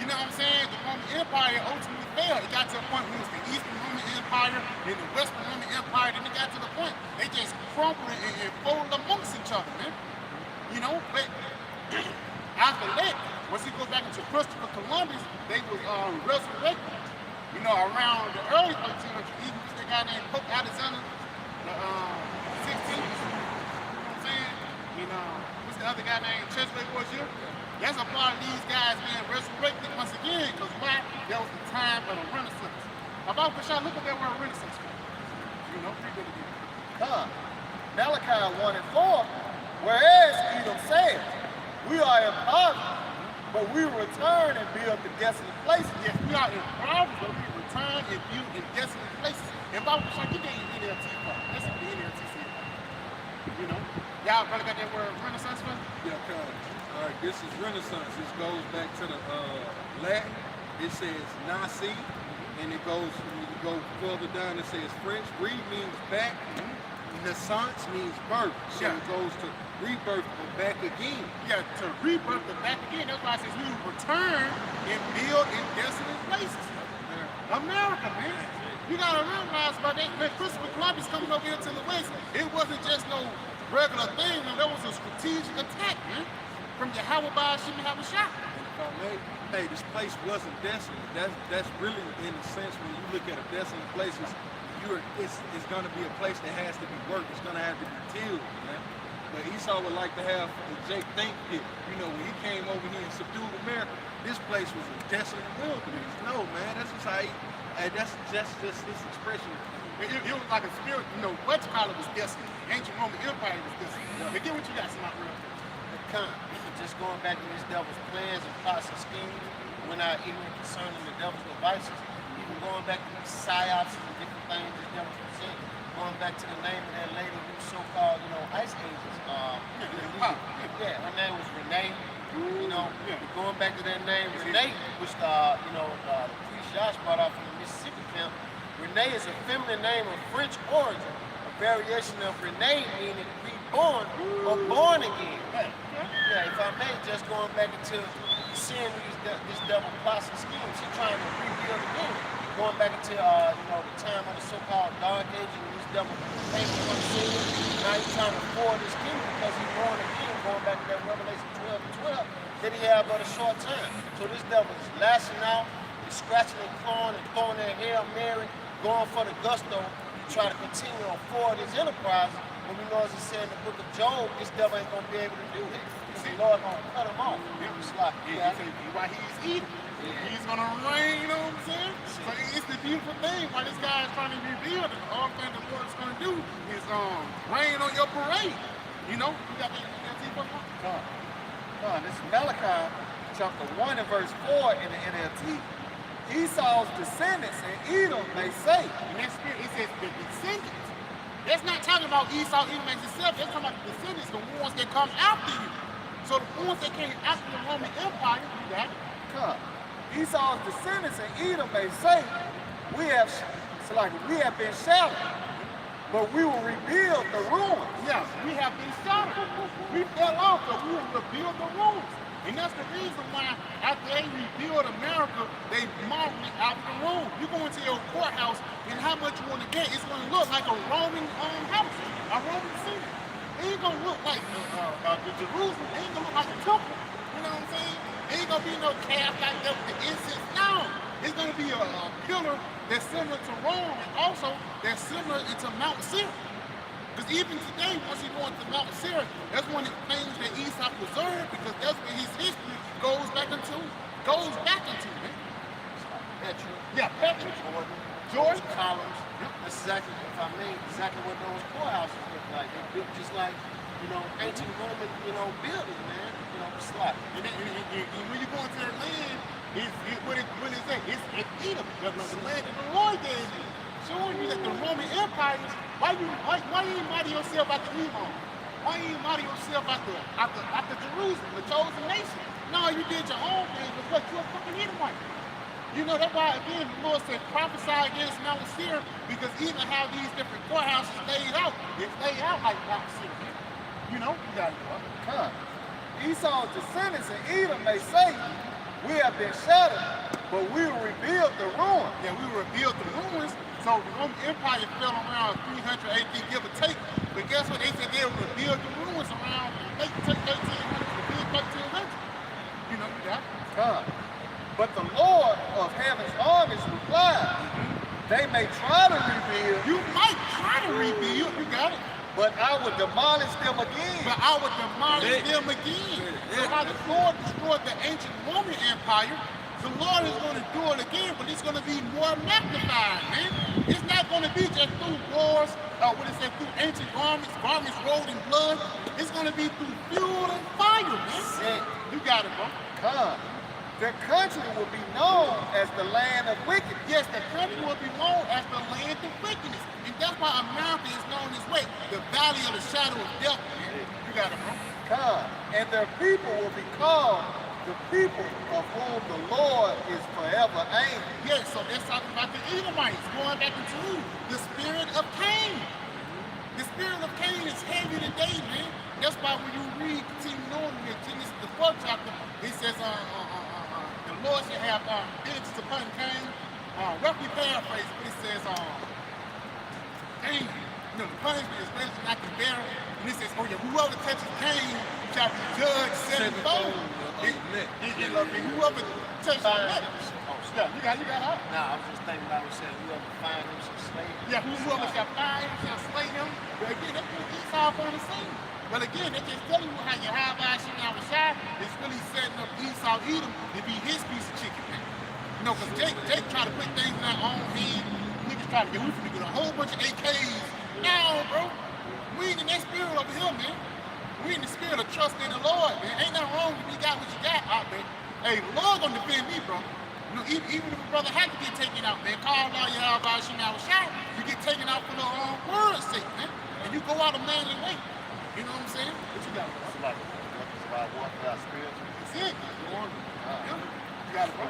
You know what I'm saying? The Roman Empire ultimately fell. It got to a point where it was the Eastern Roman Empire and the Western Roman Empire. Then it got to the point they just crumbled and folded amongst each other, man. You know, but after that, once you go back into Christopher Columbus, they was resurrected. You know, around the early 1300s, even with the guy named Pope Alexander, the 16th. You know what I'm saying? You know, what's the other guy named Chesley Borgia? That's a part of these guys being resurrected once again, because why? That was the time of the Renaissance. About Bashar, look at that word Renaissance. You know, pretty good again. Malachi 1 and 4, whereas Edom said, we are impoverished, but we will return and build the desolate places. Yes, we are impoverished, but we return and build in desolate places. And about Bashar, get that NLT part. That's what the NLT said. You know, y'all probably got that word Renaissance for? Yeah, all right, this is Renaissance. This goes back to the Latin. It says nasi, and it goes, when you go further down, it says French. Re means back. Naissance means birth. So it goes to rebirth or back again. Yeah, to rebirth the back again. That's why it says we will return and build in desolate places. America, man. You gotta realize about that. When Christopher Columbus coming over here to the West, it wasn't just no regular thing. No, that was a strategic attack, man. From Yahweh by Shimon Habashah. Hey, this place wasn't desolate. That's really, in a sense, when you look at a desolate places, it's going to be a place that has to be worked. It's going to have to be tilled, man. But Esau would like to have the Jake think it. You know, when he came over here and subdued America, this place was a desolate wilderness. No, man, that's just how that's just this expression. It was like a spirit, you know, what you call it was desolate. Ancient Roman Empire was desolate. But get what you got, somebody real. Just going back to this devil's plans and plots and schemes, when I even concerning the devil's devices, even going back to these psyops and different things this devil present, going back to the name of that lady who's so-called, you know, ice ages. Her name was Renee. You know, going back to that name, Renee, which you know, the priest Josh brought out from the Mississippi camp. Renee is a feminine name of French origin, a variation of Renee meaning reborn or born again. Yeah, if I may, just going back into seeing this devil plots and schemes, he's trying to rebuild again. Going back into you know, the time of the so-called Dark Age, and this devil came on the scene. Now he's trying to forward his kingdom because he's born again. Going back to that Revelation 12 and 12, that he had but a short time. So this devil is lashing out, he's scratching and clawing and throwing that Hail Mary, going for the gusto, try to continue on forward his enterprise. When we know, as it said in the book of Job, this devil ain't gonna be able to do that. The Lord gonna cut him off. It's like, why he's eating. He's gonna reign, you know what I'm saying? So it's the beautiful thing why this guy is trying to rebuild it. All thing the Lord's gonna do is rain on your parade. You know? You got that This is Malachi chapter 1 and verse 4 in the NLT. Esau's descendants in Edom may say. In that spirit, it says the descendants. That's not talking about Esau, Edom as itself. That's talking about the descendants, the ones that come after you. So the ones that came after the Roman Empire, you got it. Esau's descendants in Edom may say, we have been shattered, but we will rebuild the ruins. Yeah, we have been shattered. We fell off, but we will rebuild the ruins. And that's the reason why after they rebuild America, they model it after the Rome. You go into your courthouse and how much you want to get, it's going to look like a Roman house, a Roman city. It ain't going to look like the Jerusalem. It ain't going to look like a temple. You know what I'm saying? It ain't going to be no calf like that with the incense. No. It's going to be a pillar that's similar to Rome and also that's similar to Mount Seir. Because even today, once you go into Mount Seir, that's one of the things that Esau preserved because that's where his history goes back into, man. Petra. Yeah, Petra. George columns. That's exactly, if I may, exactly what those courthouses look like. They built just like, you know, ancient Roman, you know, buildings, man. Slap. And when you go into that land, what is that? It's Edom, the land that the Lord gave you. Showing you that the Roman Empire, why you model yourself after Edom? Why you model yourself after Jerusalem, the chosen nation? No, you did your own thing because you're a fucking Edomite. You know, that's why, again, the Lord said, prophesy against Mount Seir, because even how these different courthouses laid out, it's laid out like Mount Seir. You know, you got to go. Come. Esau's descendants in Edom may say, we have been shattered, but we will rebuild the ruins. Yeah, we will rebuild the ruins. So the Roman Empire fell around 300 AD, give or take. But guess what? They said they would rebuild the ruins around late 1300s, the mid 1300s. You know, you got it. Come. But the Lord of heaven's armies replied, they may try to rebuild, You might try to rebuild, you got it. but I will demolish them again. But I would demolish them again. So how the Lord destroyed the ancient Roman Empire, the Lord is going to do it again, but it's going to be more magnified, man. It's not going to be just through wars, through ancient garments rolled in blood. It's going to be through fuel and fire, man. Sick. You got it, bro. Come. The country will be known as the land of wickedness. Yes, the country will be known as the land of wickedness. And that's why America is known this way, the valley of the shadow of death, man. You got it, bro. Come. And their people will be called the people of whom the Lord is forever angry. Yes, so that's talking about the Edomites, going back into the spirit of Cain. The spirit of Cain is heavy today, man. That's why when you read, continue on in Genesis, the 4th chapter, it says, the Lord shall have vengeance upon Cain. Roughly paraphrase, but it says, Cain, the punishment is greater than I can bear. And it says, whoever touches Cain shall be judged sevenfold. And whoever touches him, you got it. Nah, I was just thinking about what said whoever find him shall slay him. Yeah, whoever shall find him shall slay him. But again, that's what Esau on the scene. But again, they just telling you how Yahweh Shimon Rashad is really setting up Esau Edom to be his piece of chicken, man. You know, because Jake try to put things in their own hand. Niggas try to get a whole bunch of AKs. No, bro. We ain't in that spirit over here, man. We in the spirit of trust in the Lord, man. Ain't nothing wrong with you got what you got out, man. Hey, the Lord gonna defend me, bro. You know, even if a brother had to get taken out, man, call Allah Yahweh Shimon Rashad, you get taken out for the word's sake, man. And you go out a manly way. You know what I'm saying? What you got? It's like warfare spiritual. That's it. You got it, bro.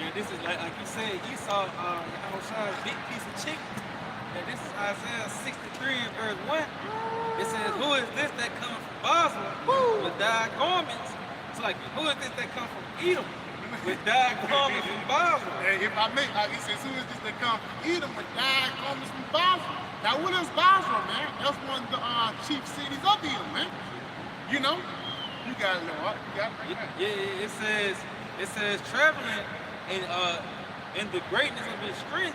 Yeah, this is like you said, Esau, Yahushua's big piece of chicken. And this is Isaiah 63 and verse 1. It says, who is this that comes from Basra with dyed garments? It's like, who is this that comes from Edom with dyed garments from Basra? Hey, if I may, he says, who is this that comes from Edom with dyed garments from Basra? Now, what is Basra, man? That's one of the chief cities of Edom, man. You know? You got it, Lord. You got it right now. Yeah, it says traveling in the greatness of his strength.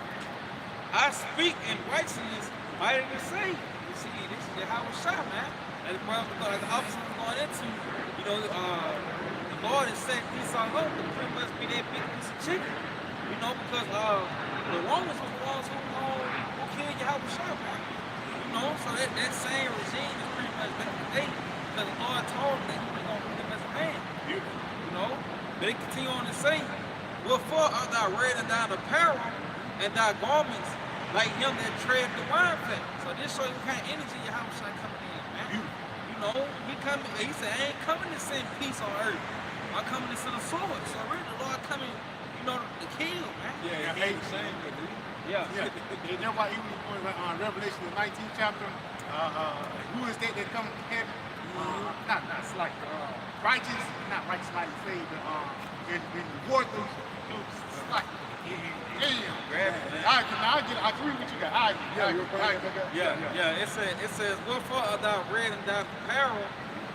I speak in righteousness, mighty to save. You see, this is Yahushuah, man. And the opposite was going into, you know, the Lord is setting Esau up to pretty much be that big piece of chicken. You know, because the Romans was the ones who killed Yahushuah, man. You know, so that same regime is pretty much back in the day. Because the Lord told them that he was going to put them as a man. You know, they continue on to say, wherefore art thou red and thine apparel, and thy garments like him that tread the wine fat. So this shows you what kind of energy Yahushuah coming in, man. You know, he said, I ain't coming to send peace on earth. I'm coming to send a sword. So really the Lord coming, you know, to kill, man. Yeah, he ain't saying that, dude. Yeah. And that's why even on Revelation the 19th chapter, who is that come from heaven? It's like righteous, not righteous like you say, but in worthless. It's like, damn. I agree with you guys. Yeah. It says, wherefore art thou red and thy apparel,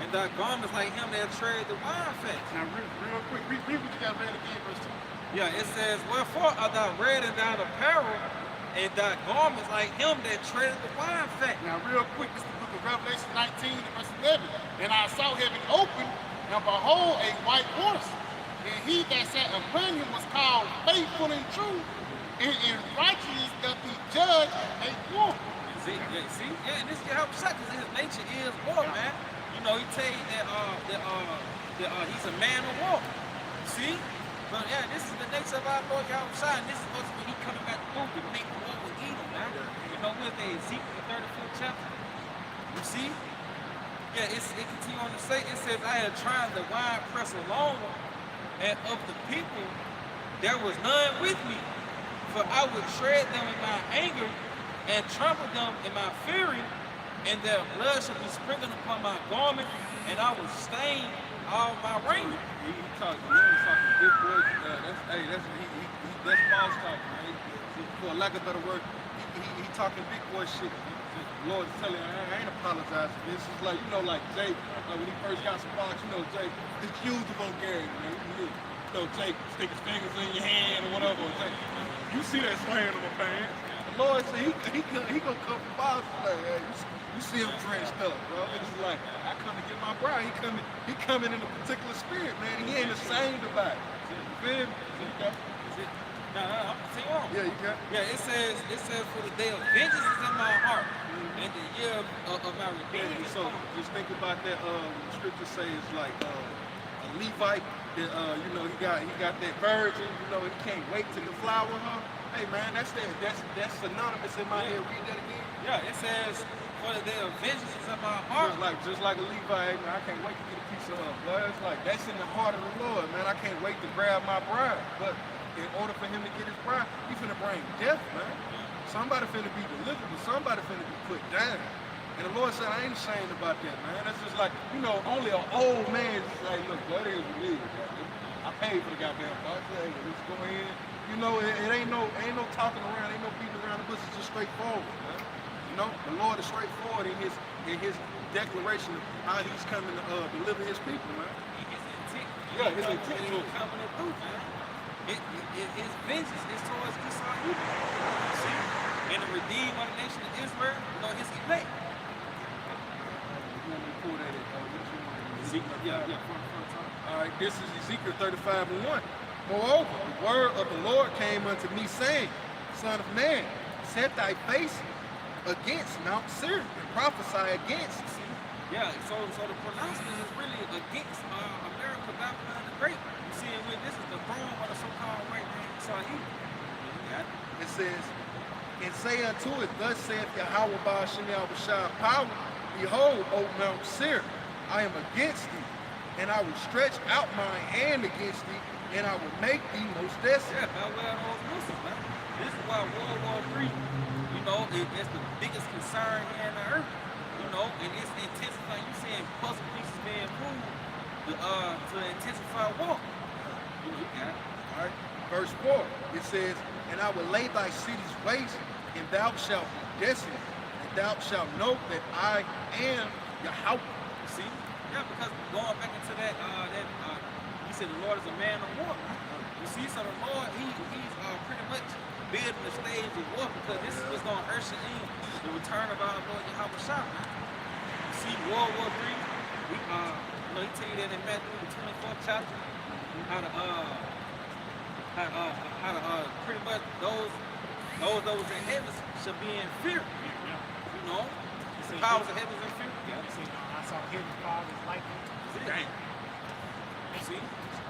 and thy garments like him that tread the wine fat. Now, real quick, read what you got read again, verse 2. Yeah, it says, wherefore art thou red and thine apparel, and thy garments like him that treadeth the wine fat. Now, real quick, this is the book of Revelation 19, verse 11. And I saw heaven open, and behold, a white horse. And he that sat upon him was called Faithful and True, and in righteousness doth he judge and make war. And this is Yahushuah, because his nature is war, man. You know, he tell you that he's a man of war. See? But yeah, this is the nature of our Lord Yahushua, and this is supposed to be he coming back through to make war with evil, man. You know, with the Ezekiel 35th chapter. You see? Yeah, it continue on to say, it says, I had tried the wine press alone, and of the people there was none with me. For I would shred them in my anger, and trample them in my fury, and their blood should be sprinkled upon my garment, and I would stain all my raiment. He talking, the Lord is talking big boy. That's Paul's talking, man. For lack of a better word, he talking big boy shit. The Lord is telling him, I ain't apologizing for this. It's like, you know, like Jake, when he first got some box, you know, Jake, his cues of vulgarity, man. You know, Jake stick his fingers in your hand or whatever. Jake, you see that stain on my pants. The Lord said he gonna come from box like, hey, you see him drenched up, bro. It's like, I come to get my bride. He coming in a particular spirit, man. He ain't ashamed about it. You feel me? Okay. No, I'm gonna tell you on. Yeah, you got. Yeah, it says for the day of vengeance is in my heart, and the year of my redemption. So just think about that. The scripture says like a Levite that you know he got that virgin. You know he can't wait to deflower her. Hey man, that's synonymous in my head. Read that again. Yeah, it says for the day of vengeance is in my heart. Just like a Levite, man, I can't wait to get a piece of her blood. It's like that's in the heart of the Lord, man. I can't wait to grab my bride, but in order for him to get his bride, he finna bring death, man. Somebody finna be delivered, but somebody finna be put down. And the Lord said, I ain't ashamed about that, man. That's just like, you know, only an old man just like, look, what is what it is, goddamn. I paid for the goddamn box. Hey, let's go in. You know, it ain't no talking around, ain't no beating around the bush. It's just straightforward, man. You know, the Lord is straightforward in his declaration of how he's coming to deliver his people, man. Yeah, his intent to coming through, man. His vengeance is towards Esau evil. See? And the redeemed of the nation of Israel, you know, his elect. Let me pull that in. Ezekiel, yeah. All right, this is Ezekiel 35:1. Moreover, the word of the Lord came unto me, saying, Son of man, set thy face against Mount Seir and prophesy against. Yeah, so the pronouncement is really against America, Babylon the Great. You see, this is the throne of the so-called white man Esau evil. It says, and say unto it, thus saith Yahweh Ba'ashem Yahushua power, behold, O Mount Seir, I am against thee, and I will stretch out my hand against thee, and I will make thee most desolate. Yeah, well, those Muslims, man. This is why World War III, you know, it's the biggest concern here in the earth. You know, and it's intensifying. You seeing puzzle pieces being moved to intensify war. You got it. All right. Verse 4, it says, and I will lay thy cities waste, and thou shalt be desolate, and thou shalt know that I am Yahweh. You see? Yeah, because going back into that, he said the Lord is a man of war. You see, so the Lord, he's pretty much building the stage of war, because this is what's going to usher in the return of our Lord Yahushua. You see, World War III, he tell you that in Matthew the 24th chapter, how to pretty much those that was in heaven shall be in fear. You know, the powers of heaven is in fear. Yeah, I saw hidden fathers like it. Dang. See,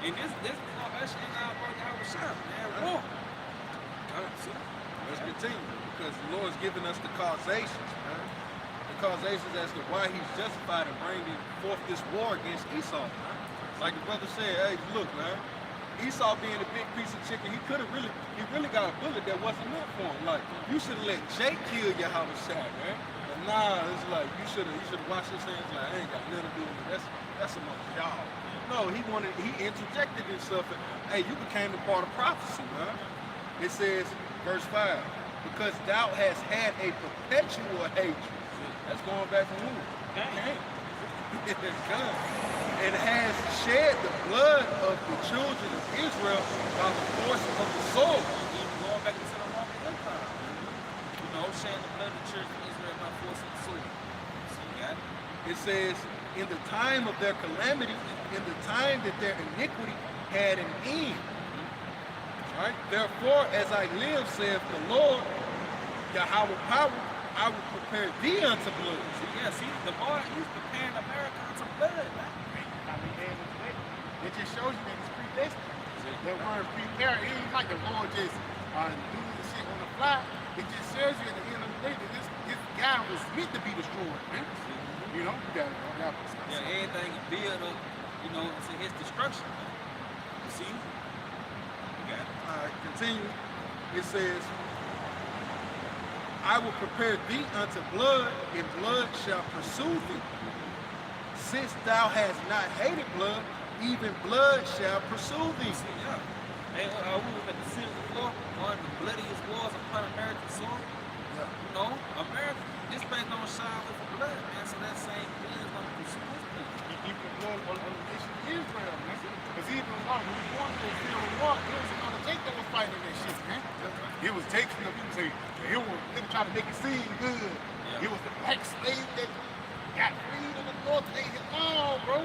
and this is gonna usher in our brother Yahushua, man, war. See, Let's continue, because the Lord's giving us the causations, man. The causations as to why he's justified in bringing forth this war against Esau, man. Like the brother said, hey, look, man, Esau being a big piece of chicken, he really got a bullet that wasn't meant for him. Like, you should have let Jake kill Yahushua, man. But nah, it's like, you should have washed his hands like, I ain't got nothing to do with it. That's amongst y'all. No, he interjected himself and, hey, you became a part of prophecy, man. It says, verse 5, because thou hast had a perpetual hatred. That's going back from who? Cain. And has shed the blood of the children of Israel by the force of the sword. even going back into the Roman Empire. You know, shedding the blood of the children of Israel by force of the sword. See that? It says, in the time of their calamity, in the time that their iniquity had an end. Right? Therefore, as I live, saith the Lord, Yahweh power, I will prepare thee unto blood. See, the Lord, he's preparing America to blood, man. I mean, man, it just shows you that it's predestined. That word prepare, it ain't like the Lord just doing the shit on the fly. It just shows you at the end of the day that this guy was meant to be destroyed, man. You know, you gotta Everything is built up, to his destruction, man. You see? You got it. All right, continue. It says, I will prepare thee unto blood, and blood shall pursue thee. Since thou hast not hated blood, even blood shall pursue thee. See, yeah. Hey, we was at the Civil War, one of the bloodiest wars upon American soil. Yeah. America, this place don't shine with the blood, man. So that same blood is going to pursue us. keep the blood on the nation of Israel, man. Because even when we were going through the Civil War, it was another Jake that was fighting that shit, man. It was Jake, people say, they were trying to make it seem good. It was the black slave that got freed in the North. They hit, no, bro.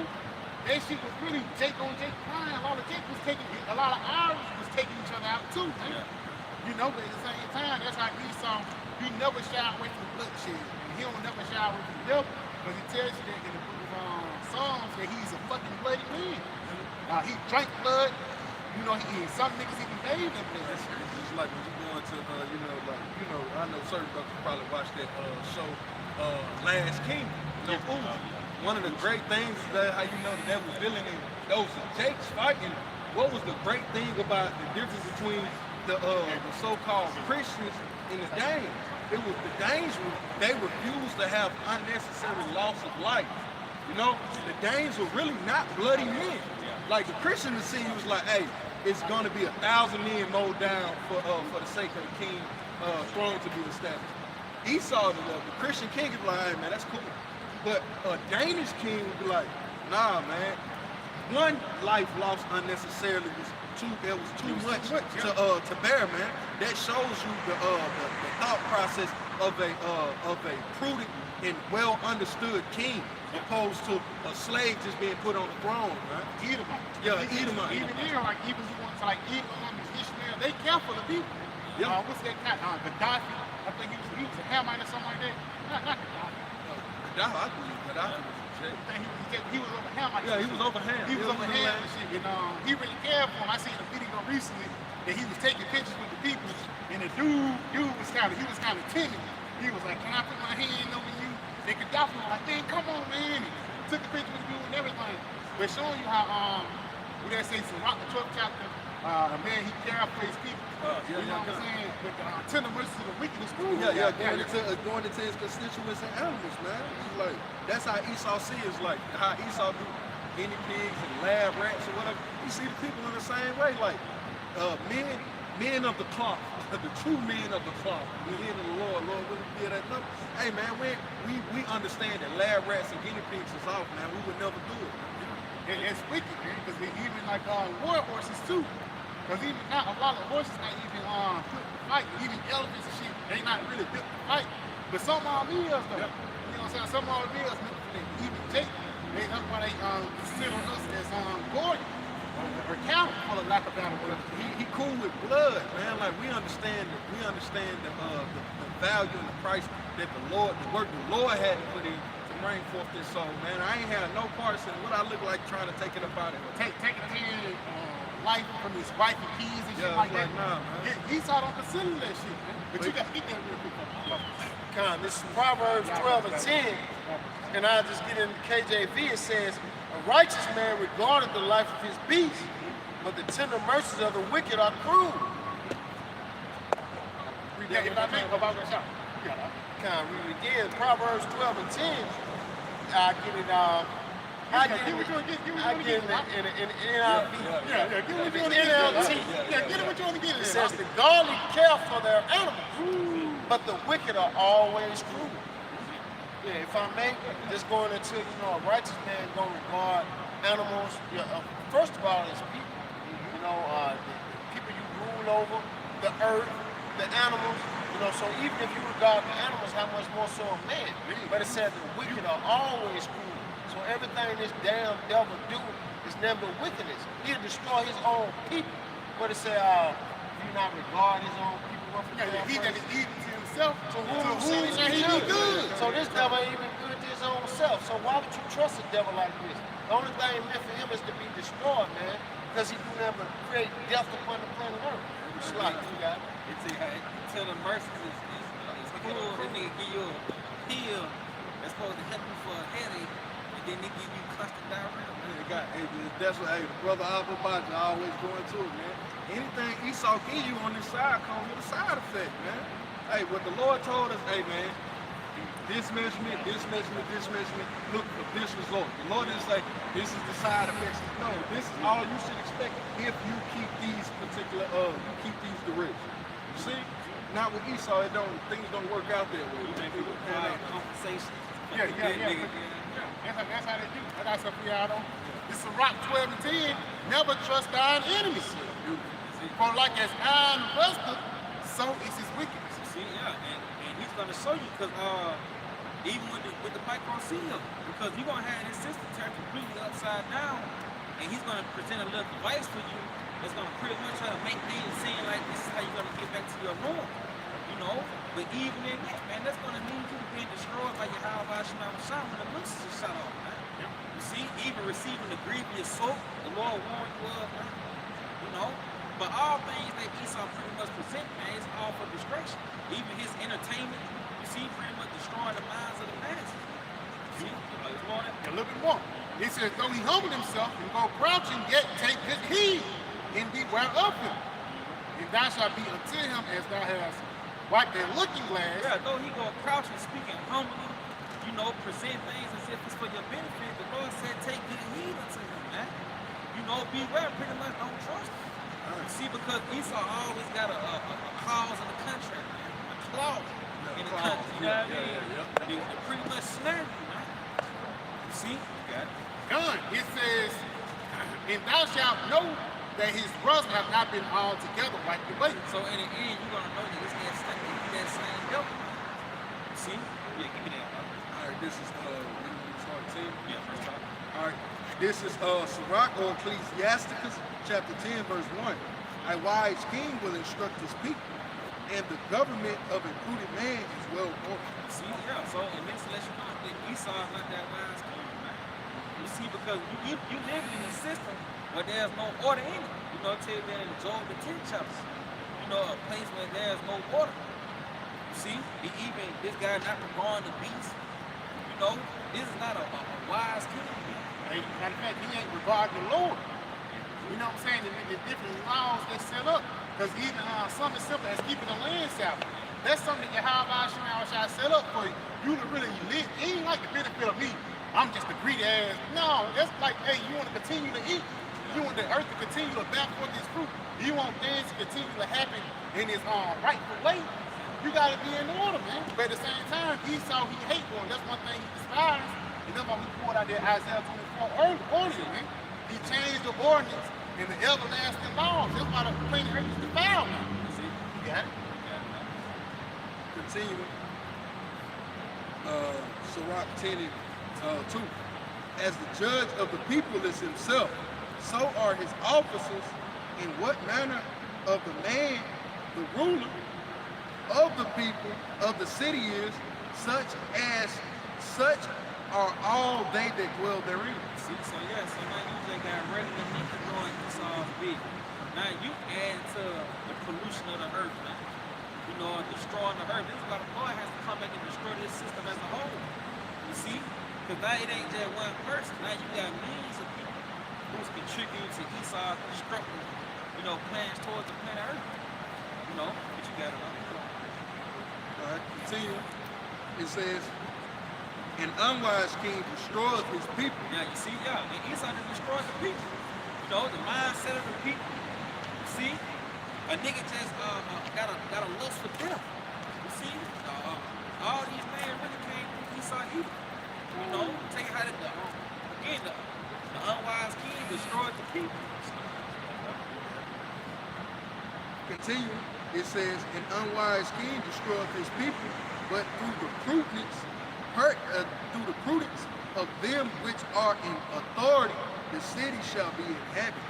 That shit was really Jake on Jake crying. A lot of Irish was taking each other out too, man. But at the same time, that's how Esau, he never shied away from bloodshed. And he don't never shy away from the devil. Because he tells you that in the book of Psalms that he's a fucking bloody man. He drank blood. Some niggas even bathed in blood. It's just like when you go into, I know certain folks probably watch that show, Last Kingdom. One of the great things is that how you know the devil villain and those Jakes fighting. What was the great thing about the difference between the so-called Christians and the Danes? It was the Danes, they refused to have unnecessary loss of life. The Danes were really not bloody men. Like the Christians see was like, hey, it's gonna be 1,000 men mowed down for the sake of the king throne to be established. Esau, the Christian king, is like, hey man, that's cool. But a Danish king would be like, nah man, one life lost unnecessarily was too much to bear, man. That shows you the thought process of a prudent and well understood king, opposed to a slave just being put on the throne, man. Edomite. Yeah, Edomite. Even there, like even you want to like Edom, Ishmael, they care for the people. Yeah. What's that guy? Gaddafi. I think he was a Hamite or something like that. Not Gaddafi. Gaddafi, I believe Gaddafi was a Jake. He was over Ham. Yeah, he was over Ham. He was over Ham and shit. He really cared for him. I seen a video recently that he was taking pictures with the people, and the dude was kind of timid. He was like, "Can I put my hand over you?" And Gaddafi was like, "Man, come on, man." And took a picture with the dude and everything. But showing you how, what they say, Sirach, the 12th chapter, a man he cared for his people. You know what I'm saying? With the tender mercy of the wicked is cool. Going into his constituents and animals, man. It's like that's how Esau sees, like how Esau do guinea pigs and lab rats or whatever. You see the people in the same way, like men of the cloth, the true men of the cloth. We in the Lord wouldn't be that number. Hey man, we understand that lab rats and guinea pigs is off, man. We would never do it. It's wicked, man, because even like war horses too. Because even now, a lot of horses not even built to fight. Even elephants and shit, they not really built to fight. But some of them is though. You know what I'm saying? Some of them is. Even Jake, that's why they consider us as Gordon or cattle for the lack of better word. He cool with blood, man. Like we understand the value and the price that the work the Lord had to put in to bring forth this soul, man. I ain't had no parts in what I look like trying to take it up out of it. Taking it life from his wife and kids and shit like that. Nah, man. Esau don't consider that shit, man. But you got to get that real quick. This is Proverbs 12 and 10, and I just get into KJV. It says, "A righteous man regardeth the life of his beast, but the tender mercies of the wicked are cruel." Read that if I make about that shot. Read it again. Proverbs 12 and 10. I get it. I get it in the NIV. It says the godly care for their animals, but the wicked are always cruel. Yeah, if I may, just going into, a righteous man gonna regard animals. First of all, as people. The people you rule over, the earth, the animals. So even if you regard the animals, how much more so a man? But it said the wicked are always cruel. So everything this damn devil do is nothing but wickedness. He'll destroy his own people. But it say, do not regard his own people. He that is evil to himself, To to whom whom shall shall he be good? So this devil ain't even good to his own self. So why would you trust a devil like this? The only thing meant for him is to be destroyed, man. Because he do never create death upon the planet Earth. It's like you got it. Tell the mercy is cool. That nigga give you a pill that's supposed to help you for a headache, and then they give you custard diarrhea. That's what, hey, the brother Abubakar always going to it, man. Anything Esau give you on this side comes with a side effect, man. Hey, what the Lord told us, hey, man, this measurement, look for this result. The Lord didn't say, this is the side effects. No, this is all you should expect if you keep these particular, keep these directions. You see? Not with Esau, things don't work out that way. Conversation. Yeah. That's how they do. I got something for y'all on. It's a rock 12 and 10. Never trust thine enemies. For like as iron rusteth, so is his wickedness. See, yeah, and he's gonna show you because even with the micro seal, because you're gonna have his system turned completely upside down, and he's gonna present a little device for you that's gonna pretty much try to make things seem like this is how you're gonna get back to your norm, you know. But even in that, man, that's gonna need you being destroyed by your Yahweh Shema Shah when the looks is shut off, man. You see, even receiving the grievous soap, the Lord warned you of, man. You know. But all things that Esau pretty much present, man, it's all for distraction. Even his entertainment, you see, pretty much destroying the minds of the masses. See, A little bit more. It says, though he humbled himself and go crouching, yet take good heed and beware of him. And thou shalt be unto him as thou hast wiped a looking glass. Yeah, though he go crouching, speaking humbly, you know, present things as if it's for your benefit, the Lord said, take good heed unto him, man. You know, beware, pretty much don't trust him. See, because Esau always got a clause in the contract, man. A clause in the contract. You know what I mean? They pretty much snare you, man. You see? Done. It says, and thou shalt know that his brothers have not been altogether wiped away. So in the end, you're gonna know that it's that same devil. You see? Yeah, give me that. All right, this is, start 10. Yeah, first time. All right, this is Sirach or Ecclesiasticus, chapter 10, verse 1. A wise king will instruct his people, and the government of a prudent man is well ordered. See, yeah, so in this lets you know that Esau is not that wise king, man. You see, because you live in a system where there's no order in it. You know, tell you that in Job the 10th chapter. You know, a place where there's no order. You see, this guy not regarding the beast. You know, this is not a wise king. Matter of fact, he ain't regarding the Lord. You know what I'm saying? The different laws that's set up. Because even something simple as keeping the land Sabbath. That's something that Yahweh Shema set up for you. You to really live. It ain't like the benefit of me. I'm just a greedy ass. No, that's like, hey, you want to continue to eat. You want the earth to continue to bear forth its fruit. You want things to continue to happen in its rightful way. You got to be in order, man. But at the same time, Esau, he hate one. That's one thing he despised. And that's why we pulled out there Isaiah 24 earlier, man. He changed the ordinance and the everlasting laws. That's why the planet earth is defiled now. See? You got it? Continuing, Sirach 10 and 2. As the judge of the people is himself, so are his officers. In what manner of the man, the ruler of the people of the city is, such are all they that dwell therein. See, so yeah, so now you just got regular niggas doing Esau's big. Now you add to the pollution of the earth, man. You know, destroying the earth. This is why the Lord has to come back and destroy this system as a whole. You see? Because now it ain't just one person. Now you got millions of people who's contributing to Esau's destructive, you know, plans towards the planet earth. You know, but you got it on. All right, continue. It says, an unwise king destroys his people. Now you see, yeah, and Esau just destroys the people. You know, the mindset of the people. You see, a nigga just got a lust for death. You see, all these men really came from Esau evil. You know, take it how the unwise king destroyed the people. Continue. It says, an unwise king destroys his people, but through the prudence of them which are in authority, the city shall be inhabited.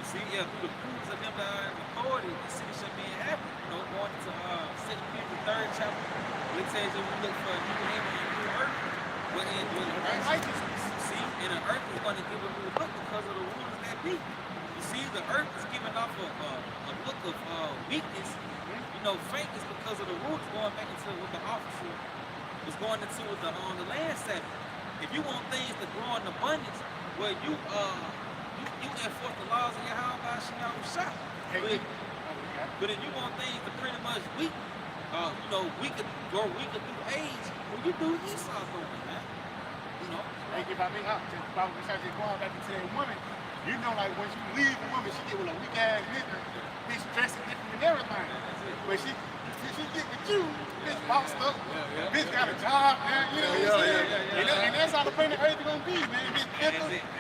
You See, yeah, through the rules of them that are in authority, the city should be inhabited. You know, going into 2 Peter, the 3rd chapter, it says that we look for a new heaven and a new earth. And righteousness. See, and the earth is going to give a new look because of the rulers that be. You see, the earth is giving off a look of weakness. You know, faintness because of the rulers going back into what the officer was going into with the land Sabbath. If you want things to grow in abundance, well, you enforce the laws of your house by shot. But if you want things to pretty much weak, you know, we could grow weaker through age. Well, you do Esau going, man. You know. Hey, if I mean, if I was going back into that woman, you know, like when you leave a woman, she get with a weak ass nigga, bitch dressing different and everything. But she get with you, bitch bossed up, bitch got a job, man. You know what I'm saying? And that's how the planet Earth is gonna be, man. Bitch,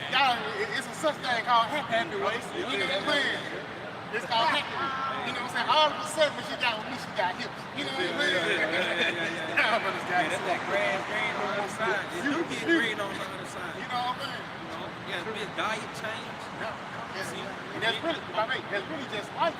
y'all, it's a such thing called happy ways. You know what I'm saying? It's called happy. You know what I'm saying? All of a sudden, when she got with me, she got hips. You know what I'm saying? That's that grass green on the other side. You get green on the other side. You know what I'm saying? You know, you got to be a diet change. And that's really, that's really just life.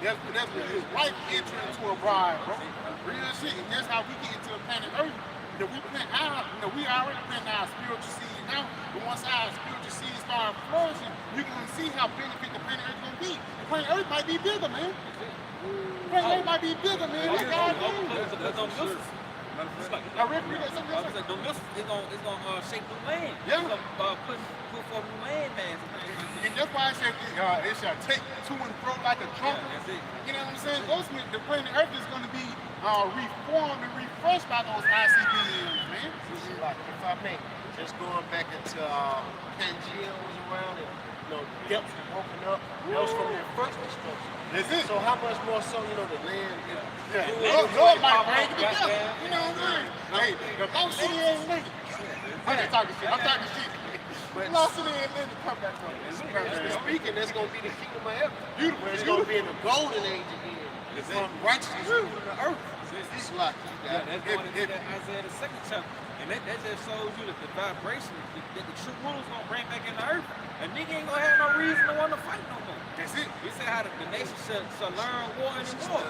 That's really just life entering into a bride, bro. Real shit. And that's how we get into the planet Earth. That we plant our, we already planting our spiritual seed now. But once our spiritual seed start flourishing, you're gonna see how benefit the planet Earth gonna be. The planet Earth might be bigger, man. The planet Earth might be bigger, man. Like God did. I read that something else. The missiles is gonna shape the land. Yeah. It's gonna put forth new land mass. And that's why I said it shall take to and fro like a trumpet. That's it. You know what I'm saying? Ultimately, the planet Earth is going to be reformed and refreshed by those ICBMs, man. Like, if I may, just going back into Pangea was around and, you know, depths were broken up. That was from their first destruction. That's it. So how much more so, you know, the land, Lord might bring it together. You know what I'm saying? Hey, the lost city ain't living. I'm not talking shit. I'm talking shit. But lost city ain't living. Come back from it. speaking, that's going to be the kingdom of heaven. Beautiful. Where it's going to be in the golden age again. From righteousness ruling the earth. It's like That's going into that Isaiah the 2nd chapter. And that just shows you that the vibration that the true rulers gonna bring back in the earth. A nigga ain't gonna have no reason to want to fight no more. That's it. We say how the nation shall learn war and war.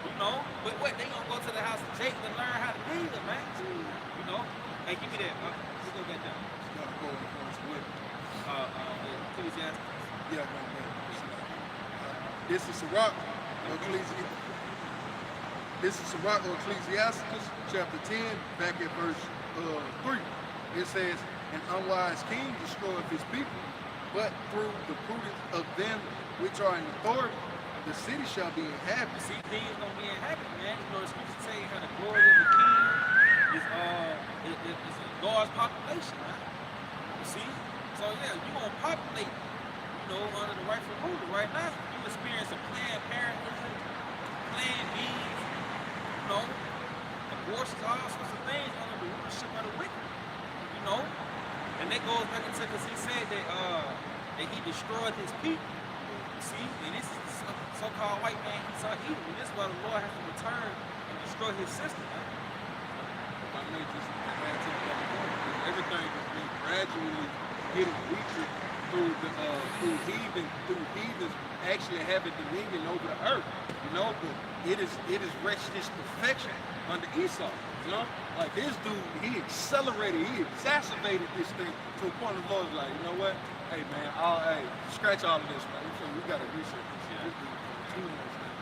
You know? But what, they gonna go to the house of Jacob and learn how to lead them, man. You know? Hey, give me that. Let's go back down. Ecclesiastes. Yeah, man. This is Sirach or Ecclesiastes. This is Sirach or Ecclesiastes, chapter 10, back at verse 3. It says, "An unwise king destroyeth his people, but through the prudence of them which are in authority, the city shall be inhabited." See, things gonna be inhabited, man. You know, the scriptures say how the glory of the king is a large population, man. You see? So yeah, you gonna populate, you know, under the rightful ruler right now. You experience a Planned Parenthood, Plan B, you know, abortions, all sorts of things under the rulership of the wicked, you know. And that goes back into, because he said that he destroyed his people. See, and this is so-called white man, he saw evil. And this is why the Lord has to return and destroy his system, man. If I may just add to that point, everything has been gradually getting weaker through heathens actually having dominion over the earth, you know. But it is reached its perfection under Esau, you know. Like this dude, he exacerbated this thing to a point of the Lord was like, you know what? Hey man, scratch all of this, man. We gotta reset this shit. This dude is too much, man.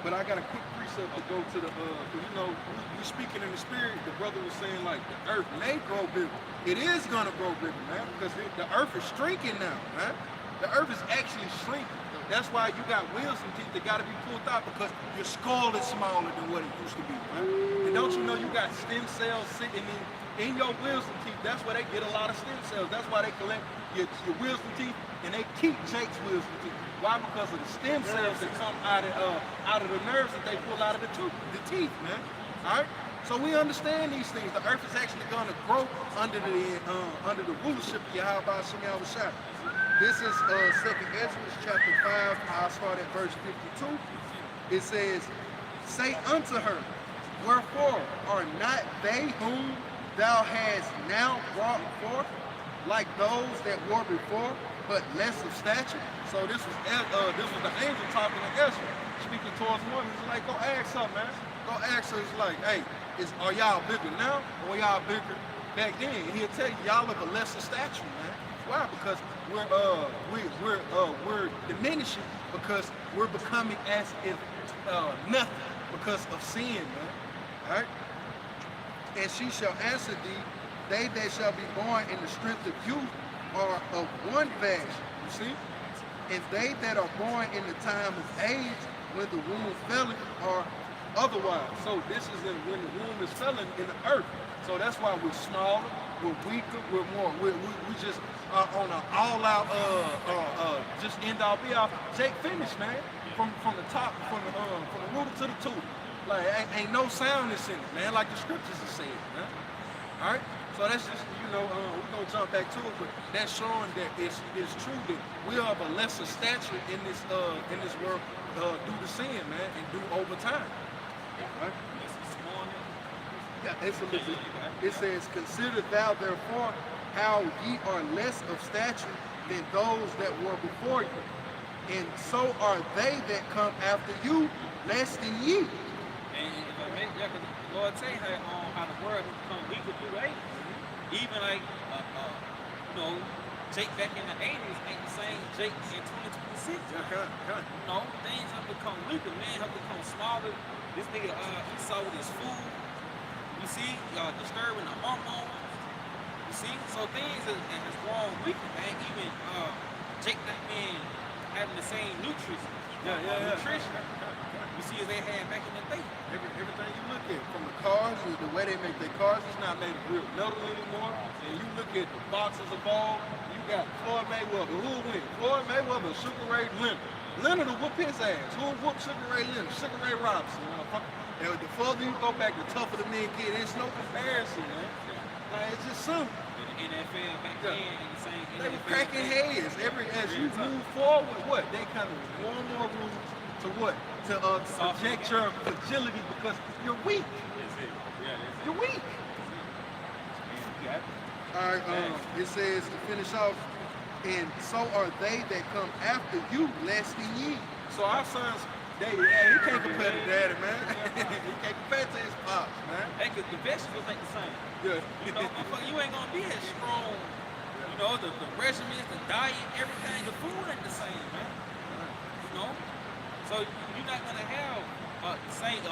But I got a quick precept to go to the, you know, we speaking in the spirit. The brother was saying like the earth may grow bigger. It is gonna grow bigger, man, because the earth is shrinking now, man. The earth is actually shrinking. That's why you got wheels and teeth that gotta be pulled out, because your skull is smaller than what it used to be, man. And don't you know you got stem cells sitting in your wheels and teeth? That's where they get a lot of stem cells. That's why they collect your wheels and teeth, and they keep Jake's wheels and teeth. Why? Because of the stem cells that come out of the nerves that they pull out of the teeth, man. All right. So we understand these things. The earth is actually going to grow under the rulership of Yahweh Hashem Yahushua. This is 2nd Ezra chapter 5. I'll start at verse 52. It says, "Say unto her, wherefore are not they whom thou hast now brought forth like those that were before? but less of stature. So this was the angel talking to Ezra, speaking towards one. He's like, go ask her, man. Go ask her. It's like, hey, are y'all bigger now or y'all bigger back then? And he'll tell you, y'all of a lesser stature, man. Why? Because we're diminishing because we're becoming as if nothing because of sin, man. All right. And she shall answer thee, they that shall be born in the strength of youth are of one fashion, you see? And they that are born in the time of age, when the womb felleth, are otherwise. So this is when the womb is felling in the earth. So that's why we're smaller, we're weaker, we just are on an all-out, just end all be all. Jake finished, man, from the top, from the rooter to the tutor. Like, ain't no soundness in it, man, like the scriptures are saying, man. All right? So that's just, we're going to jump back to it, but that's showing that it's true that we are of a lesser stature in this world due to sin, man, and due over time. Right? Yeah, it's a little bit. It says, consider thou therefore how ye are less of stature than those that were before you. And so are they that come after you less than ye. And if I make, yeah, because the Lord tell you how the world has become weaker through the ages. Even like, Jake back in the 80s ain't the same Jake in 2026. Things have become weaker, man, have become smaller. This nigga, he saw with his food. You see, disturbing the hormones. You see, so things has grown weaker, man. Even Jake not been having the same nutrition. Nutrition. You see, as they had back in the day. Everything you look at, from the cars, the way they make their cars, it's not made of real metal anymore. And you look at the boxes of ball, you got Floyd Mayweather. Who win? Floyd Mayweather, Sugar Ray Leonard. Leonard will whoop his ass. Who will whoop Sugar Ray Leonard? Sugar Ray Robinson. And the further you go back, the tougher the men get. There's no comparison, man. Like, it's just simple. The NFL back then, in the same They NFL were cracking heads. As you move forward, what? They kind of more and more room to what? To project your fragility because you're weak. You're weak. All right, it says to finish off, and so are they that come after you less than ye. So our sons, he can't compare to daddy, man. He can't compare to his pops, man. Hey, because the vegetables ain't the same. Yeah. You ain't gonna be as strong. The regimens, the diet, everything, the food ain't the same, man. So you're not gonna have the same, the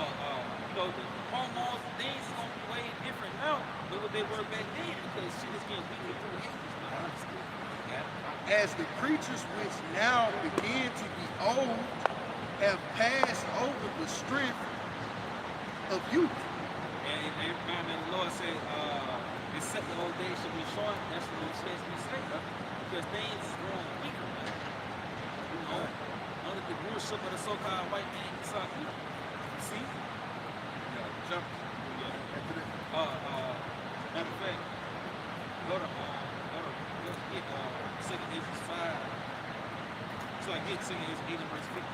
hormones and things is gonna be way different now than what they were back then because shit is getting weaker through the ages, man. As the creatures which now begin to be old have passed over the strength of youth. And the Lord said, except the old days should be short, that's what it says to be safe. Because things is growing weaker, man. Under the rulership of the so-called white man, you see? Jump. Matter of fact, go to get 2 Ezra 5. So I get 2 Ezra 8 and verse 50.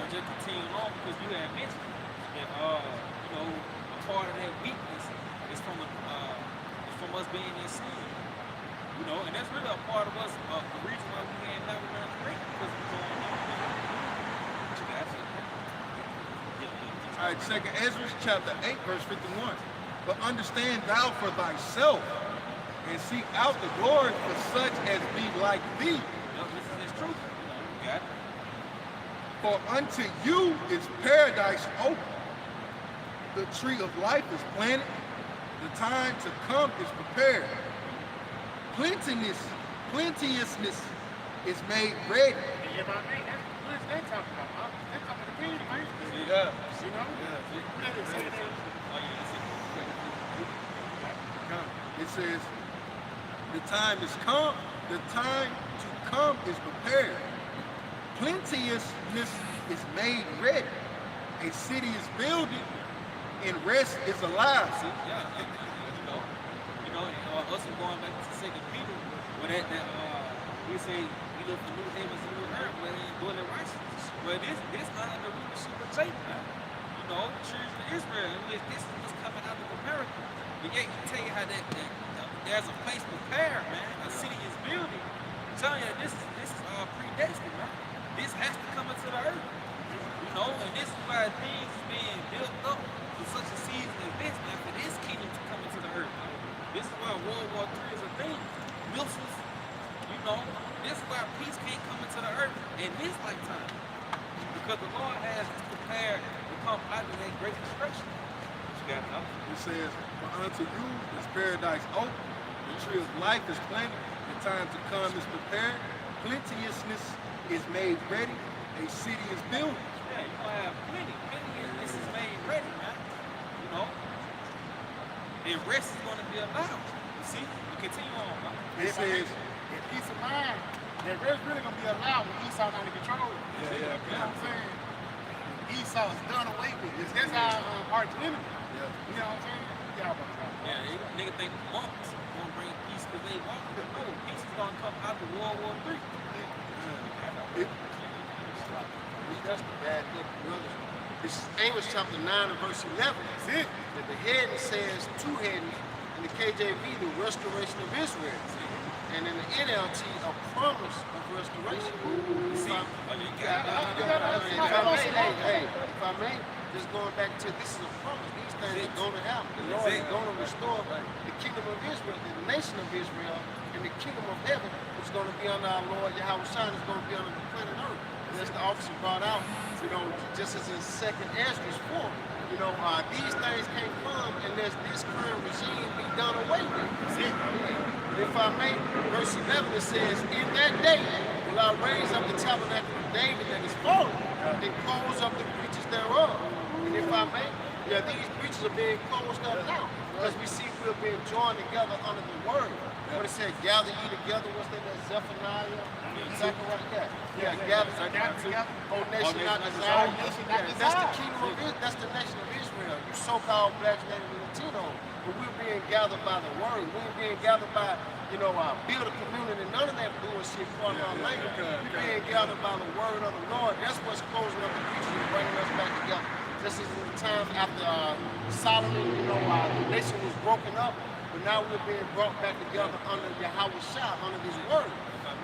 Just continue on because you had mentioned that a part of that weakness is from us being in sin. And that's really a part of us, the reason why we can't never learn to break because we're going on. What you got to say? All right, 2 Ezra chapter 8, verse 51. But understand thou for thyself and seek out the glory for such as be like thee. This is truth. You got it. For unto you is paradise open. The tree of life is planted. The time to come is prepared. Plenteousness is made ready. Yeah, but what is they talking about? They're talking to me, man. Yeah. It says, the time is come. The time to come is prepared. Plenteousness is made ready. A city is builded, and rest is alive. See, us going back to 2 Peter, where we say We look for new heavens and new earth where they ain't doing it righteousness. Well, this under the rulership of Jacob. You know, the children of Israel, in which this is what's coming out of America. But yet, he tell you how that there's a place prepared, man. A city is building. I'm telling you, this is predestined, man. This has to come into the earth. You know, and this is why things is being built up for such a season as this, man, for this kingdom to come into the earth. This is why World War III is a thing. Missiles, you know, this is why peace can't come into the earth in this lifetime. Because the Lord has us prepared to come out of that great destruction. You got to know. It says, for unto you is paradise open, the tree of life is planted, the time to come is prepared, plenteousness is made ready, a city is built. Yeah, you're going to have plenty. This is made ready, man. You know? And rest is going to be allowed. You see? We continue on, man. It says, in peace of mind, that rest really gonna be allowed when Esau's under control. You know what I'm saying? Esau's done away with. That's our arch enemy. yeah. You know what I'm saying? Yeah, Yeah, nigga think monks gonna bring peace because they walk. No, peace is gonna come out of World War III. That's the bad book, brothers. This is Amos chapter 9 and verse 11. That's it. That the heading says two headings, in the KJV, the restoration of Israel. And in the NLT, a promise of restoration. See, If I may, just going back to this is a promise. These things are going to happen. The Lord is going to restore the kingdom of Israel, the nation of Israel, and the kingdom of heaven, which is going to be under our Lord Yahweh Shai, is going to be under the planet Earth. And as the officer brought out, you know, just as in 2nd Ezra's 4, you know, these things can't come unless this current regime be done away with. If I may, verse 11, it says, in that day will I raise up the tabernacle of David that is fallen, and close up the breaches thereof. And if I may, yeah, these breaches are being closed up now, because we see we're being joined together under the word. What it said, gather ye together, what's that, Zephaniah? Zechariah, yeah, gather together, O nation not desired. That's the kingdom of Israel, that's the nation of Israel, you so-called blacks, native, and Latino. But we're being gathered by the word. We're being gathered by, you know, build a community. None of that bullshit part of our language. We're being gathered by the word of the Lord. That's what's closing up the breaches and bringing us back together. This is the time after Solomon, you know, the nation was broken up, but now we're being brought back together under Yahweh Shai, under His word.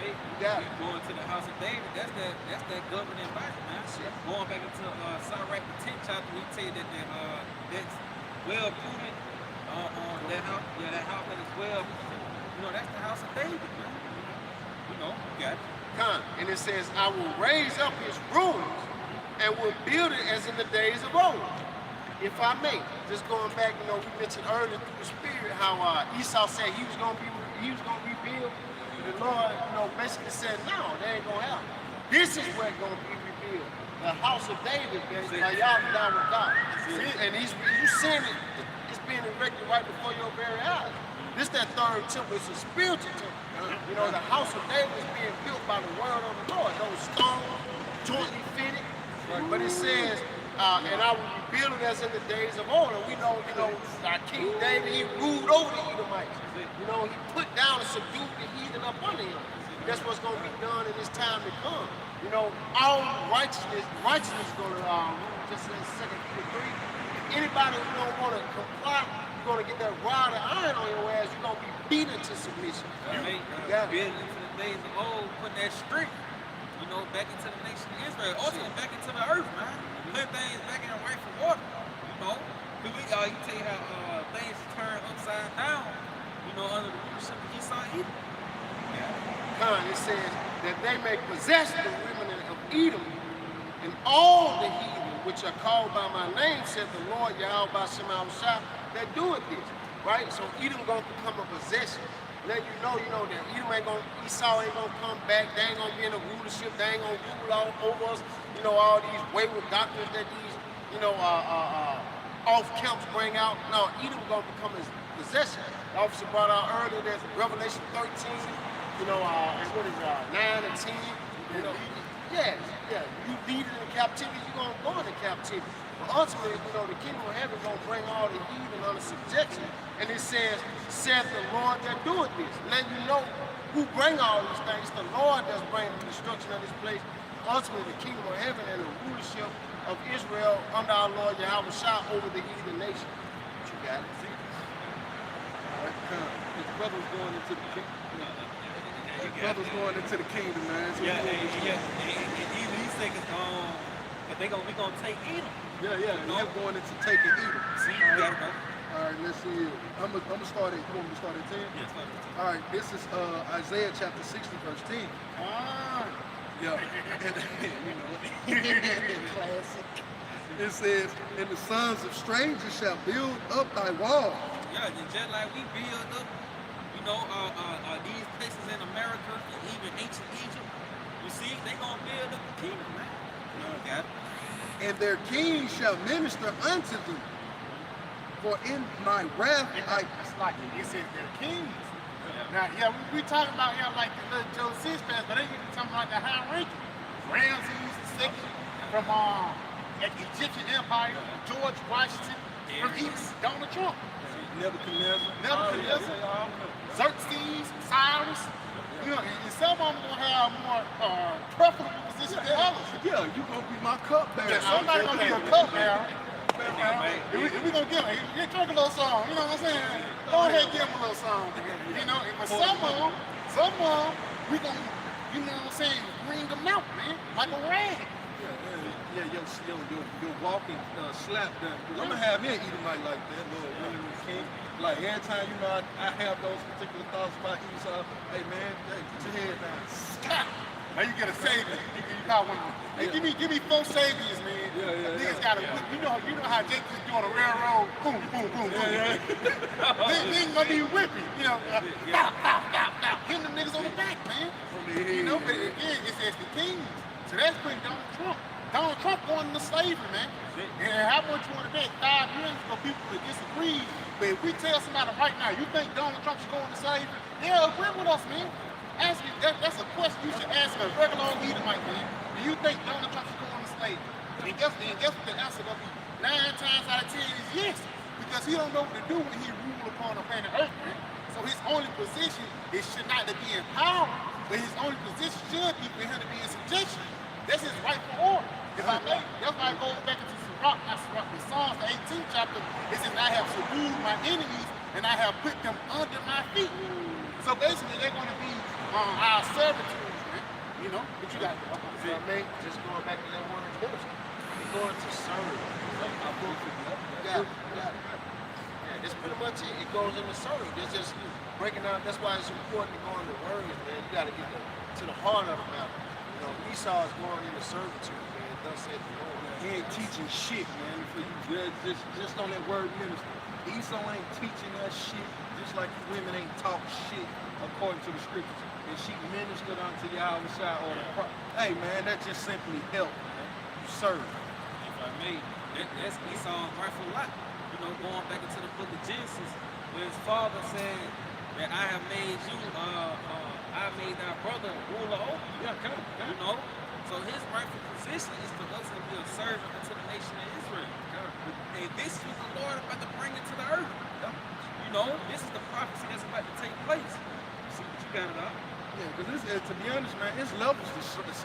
Going to the house of David, that's that governing body, man. Going back into Sirach the 10th chapter, we tell you that's well prudent. That house that is well, you know, that's the house of David, man. You know, you got it. And it says, I will raise up his ruins and will build it as in the days of old. If I may, just going back, you know, we mentioned earlier through the Spirit how Esau said he was gonna rebuild. The Lord, you know, basically said, no, that ain't gonna happen. This is where it's gonna be rebuilt. The house of David, by y'all down with God. And you seeing it. It's being erected right before your very eyes. This that third temple is a spiritual temple. You know, the house of David is being built by the word of the Lord. Those stones, jointly fitted. But it says, and I will rebuild it as in the days of old. And we know, you know, King David, he ruled over the Edomites. You know, he put down and subdued the heathen up under him. That's what's going to be done in this time to come. You know, all righteousness is going to rule, just in 2 Peter 3. Anybody who don't want to comply, you're going to get that rod of iron on your ass. You're going to be beaten to submission. You got building into the days of old, putting that strength, you know, back into the nation of Israel, also back into the earth, man. Putting things back in rightful order, you know. You tell you how things turn upside down, you know, under the leadership of Esau Edom. It says that they may possess the women of Edom and all the heathen which are called by my name, said the Lord Yahweh Shema Shai, that doeth this. Right? So Edom gonna become a possession. Let you know that Esau ain't gonna come back, they ain't gonna be in a rulership, they ain't gonna rule all over us, you know, all these wayward doctrines that these, you know, off camps bring out. No, Edom gonna become his possession. The officer brought out earlier that Revelation 13, you know, and what is 9 and 10, you know. Yes, yeah. You lead it in captivity, you're going to go into captivity. But ultimately, you know, the kingdom of heaven is going to bring all the heathen under subjection. And it says, saith the Lord that doeth this. Letting you know who bring all these things. It's the Lord that's bringing the destruction of this place. Ultimately, the kingdom of heaven and the rulership of Israel under our Lord Yahweh Shah over the heathen nation. What you got? His brother's going into the kingdom. His brother's going into the kingdom, man. So Yeah, and even he said that we gonna take Edom. yeah. They're going into taking Edom. See, you gotta go. All right, let's see here. I'm gonna start at. You want me to start at 10? Yeah, start at 10. All right, this is Isaiah chapter 60, verse 10. Yeah. Classic. It says, and the sons of strangers shall build up thy wall. Yeah, and just like we build up, these places in America and even ancient Egypt, you see, they gonna build up the kingdom, man. You got it. And their king shall minister unto thee. For in my wrath It's like it says they're kings. Now, yeah, we talking about like the little Joe Sixpence, but they even talking about the high ranking. Ramses II from the Egyptian Empire, George Washington, from East, Donald Trump, Nebuchadnezzar, Xerxes, Cyrus. You know, and some of them gonna have more preferable position than others. yeah, you gonna be my cupbearer. Yeah, somebody gonna be a cupbearer. We gonna give him, you drink a little song, you know what I'm saying? Go ahead and give him a little song. You know, but some of them, we gonna, you know what I'm saying, bring them out, man, like a rag. Your walking slap down. I'm gonna have me an Edomite like that, Lord willing and King. Like every time, you know, I have those particular thoughts about Esau. Hey man, hey, put your head down. Stop. Now you get a savior. You got one. Hey, give me 4 saviors, man. Niggas got a, you know how Jake is doing a railroad. Boom, boom, boom, boom. They ain't gonna be whipping, you know. Bow, bow, bow, bow. Hitting them niggas on the back, man. You know, but again, it's the king. So that's putting Donald Trump. Donald Trump going into slavery, man. And how much you want to bet 5 years ago people could disagree. But if we tell somebody right now, you think Donald Trump should go into slavery, they'll agree with us, man. Ask me, that's a question you should ask a regular old Edomite, man. Do you think Donald Trump should go into slavery? And guess what the answer gonna be? 9 times out of 10 is yes. Because he don't know what to do when he rule upon the planet Earth, man. So his only position should not to be in power, but his only position should be for him to be in subjection. That's his rightful order. If I may, that's why I go back into Psalms, the 18th chapter. It says, I have subdued my enemies and I have put them under my feet. So basically, they're going to be our servitudes, man. You know, what you got there? If I may, just going back to that word minister. You're going to serve. Yeah, that's pretty much it. It goes into service. It's just breaking down. That's why it's important to go into words, man. You got to get to the heart of the matter. You know, Esau is going into servitude, man. Thus said the Lord. He ain't teaching shit, man. For you just on that word minister. Esau ain't teaching us shit, just like women ain't taught shit according to the scriptures. And she ministered unto Yahweh Shai on the cross. Hey man, that just simply help, man. You serve. If I may, that's Esau's rightful lot. You know, going back into the book of Genesis, where his father said that I have made you, I made thy brother ruler over you. Yeah, come. You know? So his rightful position is to us to be a servant unto the nation of Israel. And this is what the Lord about to bring into the earth. You know, this is the prophecy that's about to take place. You see what you got it out? Yeah, because to be honest, man, it's levels to service.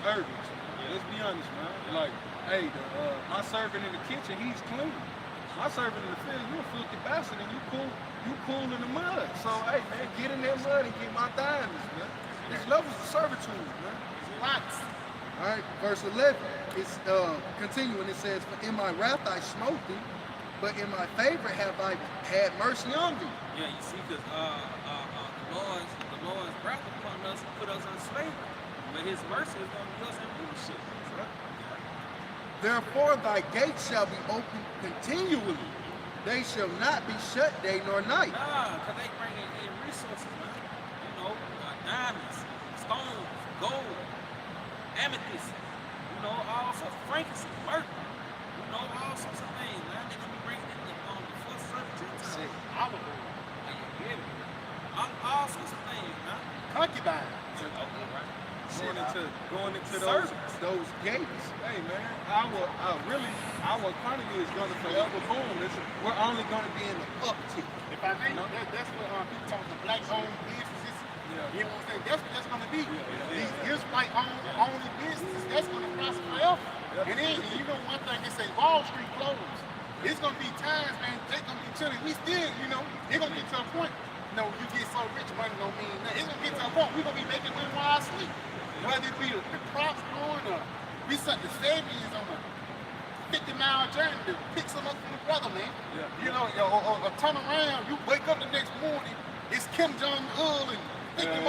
Yeah, let's be honest, man. Like, hey, my servant in the kitchen, he's clean. My servant in the field, you a filthy bastard, and you cool in the mud. So, hey, man, get in that mud and get my diamonds, man. It's levels to servitude, man. Lots. All right, verse 11, it's continuing, it says, for in my wrath I smote thee, but in my favor have I had mercy on thee. Yeah, you see, because the Lord's wrath upon us put us in slavery, but his mercy is going to be us in leadership. Right? Therefore thy gates shall be open continually. They shall not be shut day nor night. Nah, because they bring in resources, man. You know, diamonds, stones, gold, amethyst, you know, all sorts of frankincense, myrtle, you know, all sorts of things, man. They're going to be bringing in the first servitude. Olive oil. All sorts of things, man. Concubine. Okay, right. Going into Service. those gates. Hey man, our economy is gonna forever boom. We're only gonna be in the uptick. If I may, that's what people talk about black-owned businesses. You know what I'm saying? That's what that's gonna be. These Israelite-only businesses, that's gonna prosper forever. And then, you know one thing, they say Wall Street closed. It's gonna be times, man, they're gonna be chilling. We still, you know, it's gonna get to a point, you know, you get so rich, money don't mean nothing. It's gonna get to a point, we're gonna be making money while I sleep. Whether it be the crops growing or we set the savings on a 50-mile journey to pick some up from the brother, man. You know, or turn around, you wake up the next morning, it's Kim Jong-un and 50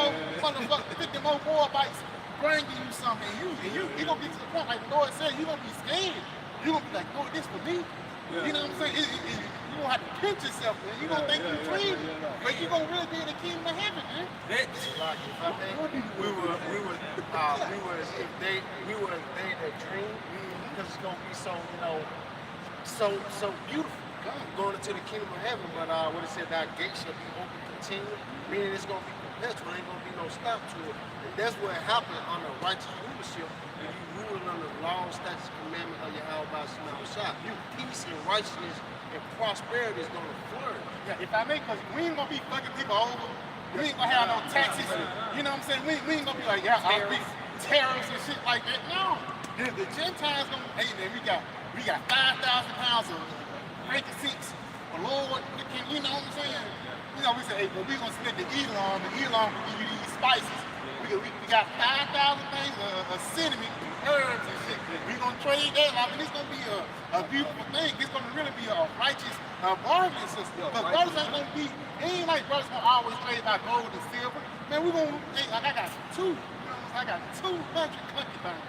more bikes bringing you something. You gonna get to the point, like the Lord said, you gonna be scared. You gonna be like, Lord, this for me? You know what I'm saying? You gonna have to pinch yourself, man. You gonna think you're free, but you gonna really be in the kingdom of heaven, man. We were they that dream because it's gonna be so, you know, so beautiful. Going into the kingdom of heaven, but what it said, that gate shall be open continually, meaning it's gonna be perpetual, ain't gonna be no stop to it. And that's what happened under righteous rulership. When you ruling under the law, statutes, commandment of Yahweh by Shema. You peace and righteousness and prosperity is gonna flourish. Yeah, if I may, because we ain't gonna be fucking people over. We ain't gonna have no taxes. You know what I'm saying? We ain't gonna be like, yeah, tariffs and shit like that. No. The Gentiles gonna, hey man, we got 5,000 pounds of frankincense. But Lord, you know what I'm saying? You know, we say, hey, but we gonna split the Elam, and Elam will give you these spices. We got 5,000 things of cinnamon, herbs and shit. We gonna trade that. I mean, it's gonna be a beautiful thing. It's gonna really be a righteous bargaining system. But brothers ain't gonna be, it ain't like brothers gonna always trade by gold and silver. Man, we gonna, hey, like I got 200 concubines.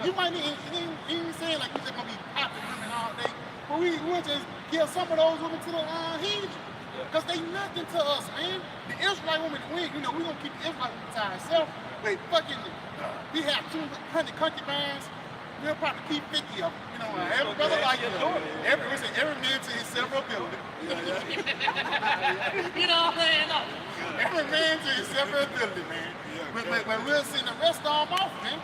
You might even saying like we just gonna be popping women all day, but we'll just give some of those women to the heathen. Because they nothing to us, man. The Israelite woman, we gonna keep the Israelite woman to ourselves. But fucking, we have 200 concubines. We'll probably keep 50 of them. You know, every brother like it. Every man to his several ability. You know what I'm saying? No. Every man to his several ability, man. But we'll send the rest of them off, man.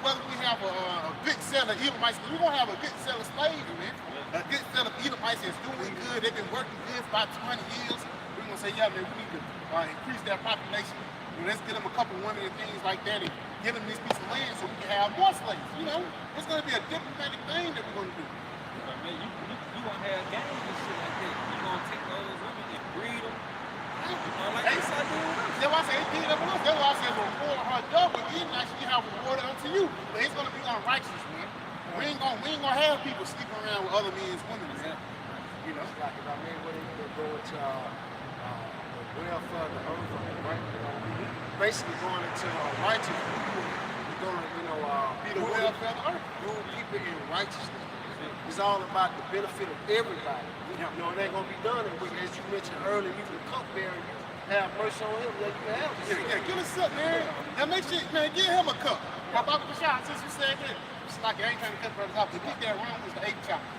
Whether we have a good set of Edomites, we're gonna have a good set of slaves, man. A good set of Edomites that's doing good. They've been working good for about 20 years. We're gonna say, yeah, man, we need to increase their population. Let's get them a couple women and things like that, and give them this piece of land so we can have more slaves. You know, it's gonna be a diplomatic thing that we're gonna do. Man, you gonna have gangs and shit like that. You gonna take those women and breed them. You know, like they start doing this. That's why I say they did that with us. That's why I said reward her double. Even actually have rewarded unto you. But it's gonna be unrighteous, man. We ain't gonna have people sleeping around with other men's women. You know, like if I mean, what they go into the welfare of the earth, right? Basically going into righteous people. You're gonna, be the welfare of the earth. Rule people in righteousness. It's all about the benefit of everybody. You know, it ain't gonna be done. And as you mentioned earlier, you can cupbearer, you have mercy on him, that you can have. Yeah, get us up, man. Now make sure, man, give him a cup. Now, Baba Bashar, since you said that, it's like I ain't trying to cut brothers off. To get that room was the 8th chapter.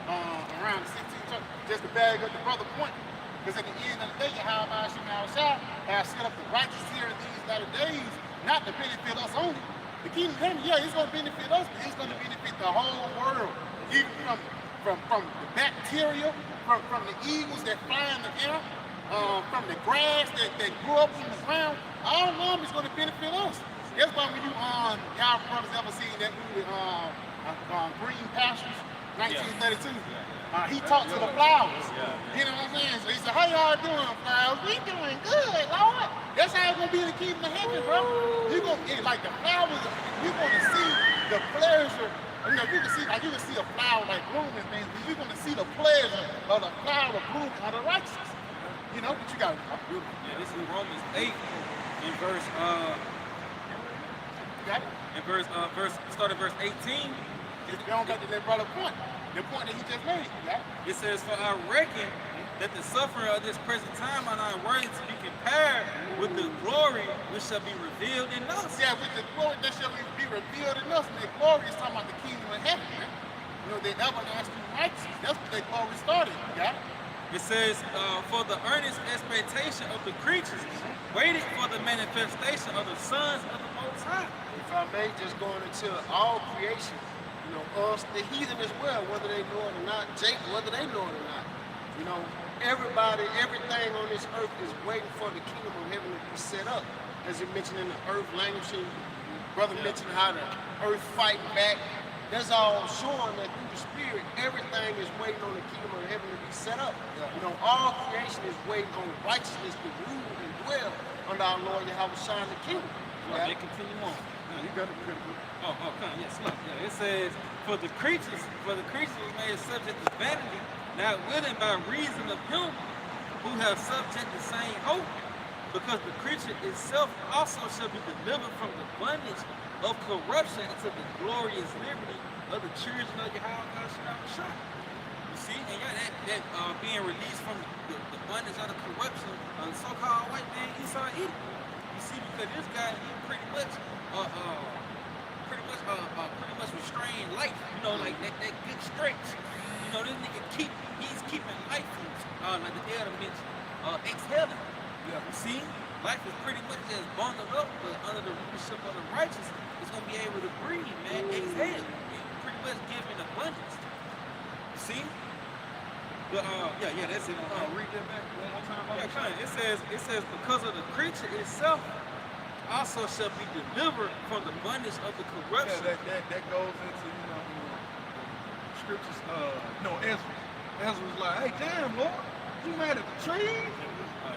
Around the 16th chapter, just to bag up the brother point. Because at the end of the day, how about Shema Shah have set up the righteous here in these latter days, not to benefit us only. The kingdom of heaven, yeah, it's going to benefit us, but it's going to benefit the whole world. Even from the bacteria, from the eagles that fly in the air, from the grass that grew up in the ground, all of them is going to benefit us. That's why when y'all brothers ever seen that movie, Green Pastures, 1932, he talked to the flowers. You know what I'm saying? So he said, how y'all doing, flowers? We doing good, Lord. That's how it's going to be in the kingdom of heaven, bro. You're going to, like the flowers, you're going to see the pleasure. You know, you can see a flower like blooming and things, but you're going to see the pleasure of the flower blooming of the righteous. You know, but you got to do it. Yeah, this is Romans 8 in verse, start at verse 18. You don't got to that brother point. The point that he just made. Yeah? It says, for I reckon that the suffering of this present time are not worthy to be compared with the glory which shall be revealed in us. Yeah, with the glory that shall be revealed in us. And the glory is talking about the kingdom of heaven, man. You know, the everlasting righteousness. That's what that glory started. Yeah? It says, for the earnest expectation of the creatures waited for the manifestation of the sons of the Most High. If I may, just going into all creation, you know, us, the heathen as well, whether they know it or not, Jake, whether they know it or not. You know, everybody, everything on this earth is waiting for the kingdom of heaven to be set up. As he mentioned in the earth languishing, brother mentioned how the earth fighting back. That's all showing that through the spirit, everything is waiting on the kingdom of heaven to be set up. You know, all creation is waiting on righteousness to rule and dwell under our Lord Yahweh Shai the kingdom. They continue on. You got it. Oh, come, yes, look. Yeah, it says, for the creatures made subject to vanity, not willing by reason of him who have subject the same hope, because the creature itself also shall be delivered from the bondage of corruption into the glorious liberty of the children of Yahweh Shai. You see, and that being released from the bondage of the corruption of the so-called white man Esau Edom. You see, because this guy, he pretty much restrained life. You know, like that good stretch. You know, this nigga he's keeping life from, like the elder mentioned, exhaling. Yeah. You see, life is pretty much just bundled up, but under the rulership of the righteous, it's gonna be able to breathe, man. Exhale. It's pretty much giving abundance. You see? But yeah, that's it. Read that back one more time. Yeah, kind of. It says because of the creature itself also shall be delivered from the bondage of the corruption. Yeah, that goes into, you know, scriptures, Ezra. Ezra's like, hey, damn, Lord, you mad at the trees,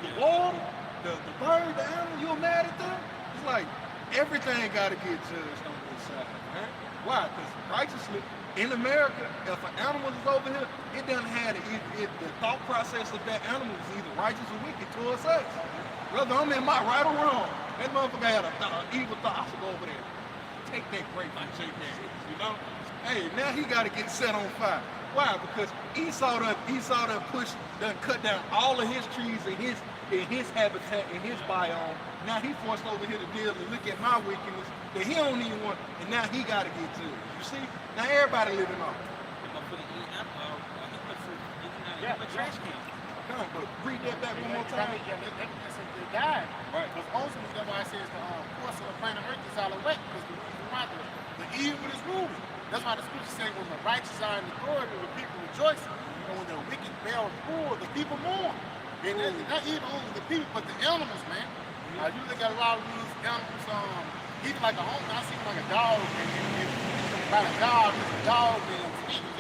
the water, the bird, the animal, you mad at them? It's like, everything got to get judged on this side, man. Why? Because righteously, in America, if an animal is over here, it doesn't have the thought process of that animal is either righteous or wicked towards us. Whether I'm in my right or wrong, that motherfucker had an evil thought. I should go over there, take that grape and shake that, you know? Hey, now he got to get set on fire. Why? Because Esau done cut down all of his trees in his habitat, in his biome. Now he forced over here to deal and look at my wickedness that he don't even want, and now he got to get to it. You see? Now everybody living off. Trash can. Come on, but read that back one more time. They died. Right. Because ultimately, that's why it says the course of the planet earth is all awake, because the evil is ruling. That's why the scripture says when the righteous are in the authority, the people rejoice. And when the wicked bear rule, the people mourn. And not even only the people, but the animals, man. You look at a lot of these animals, even like a home, I see like a dog, and about a dog,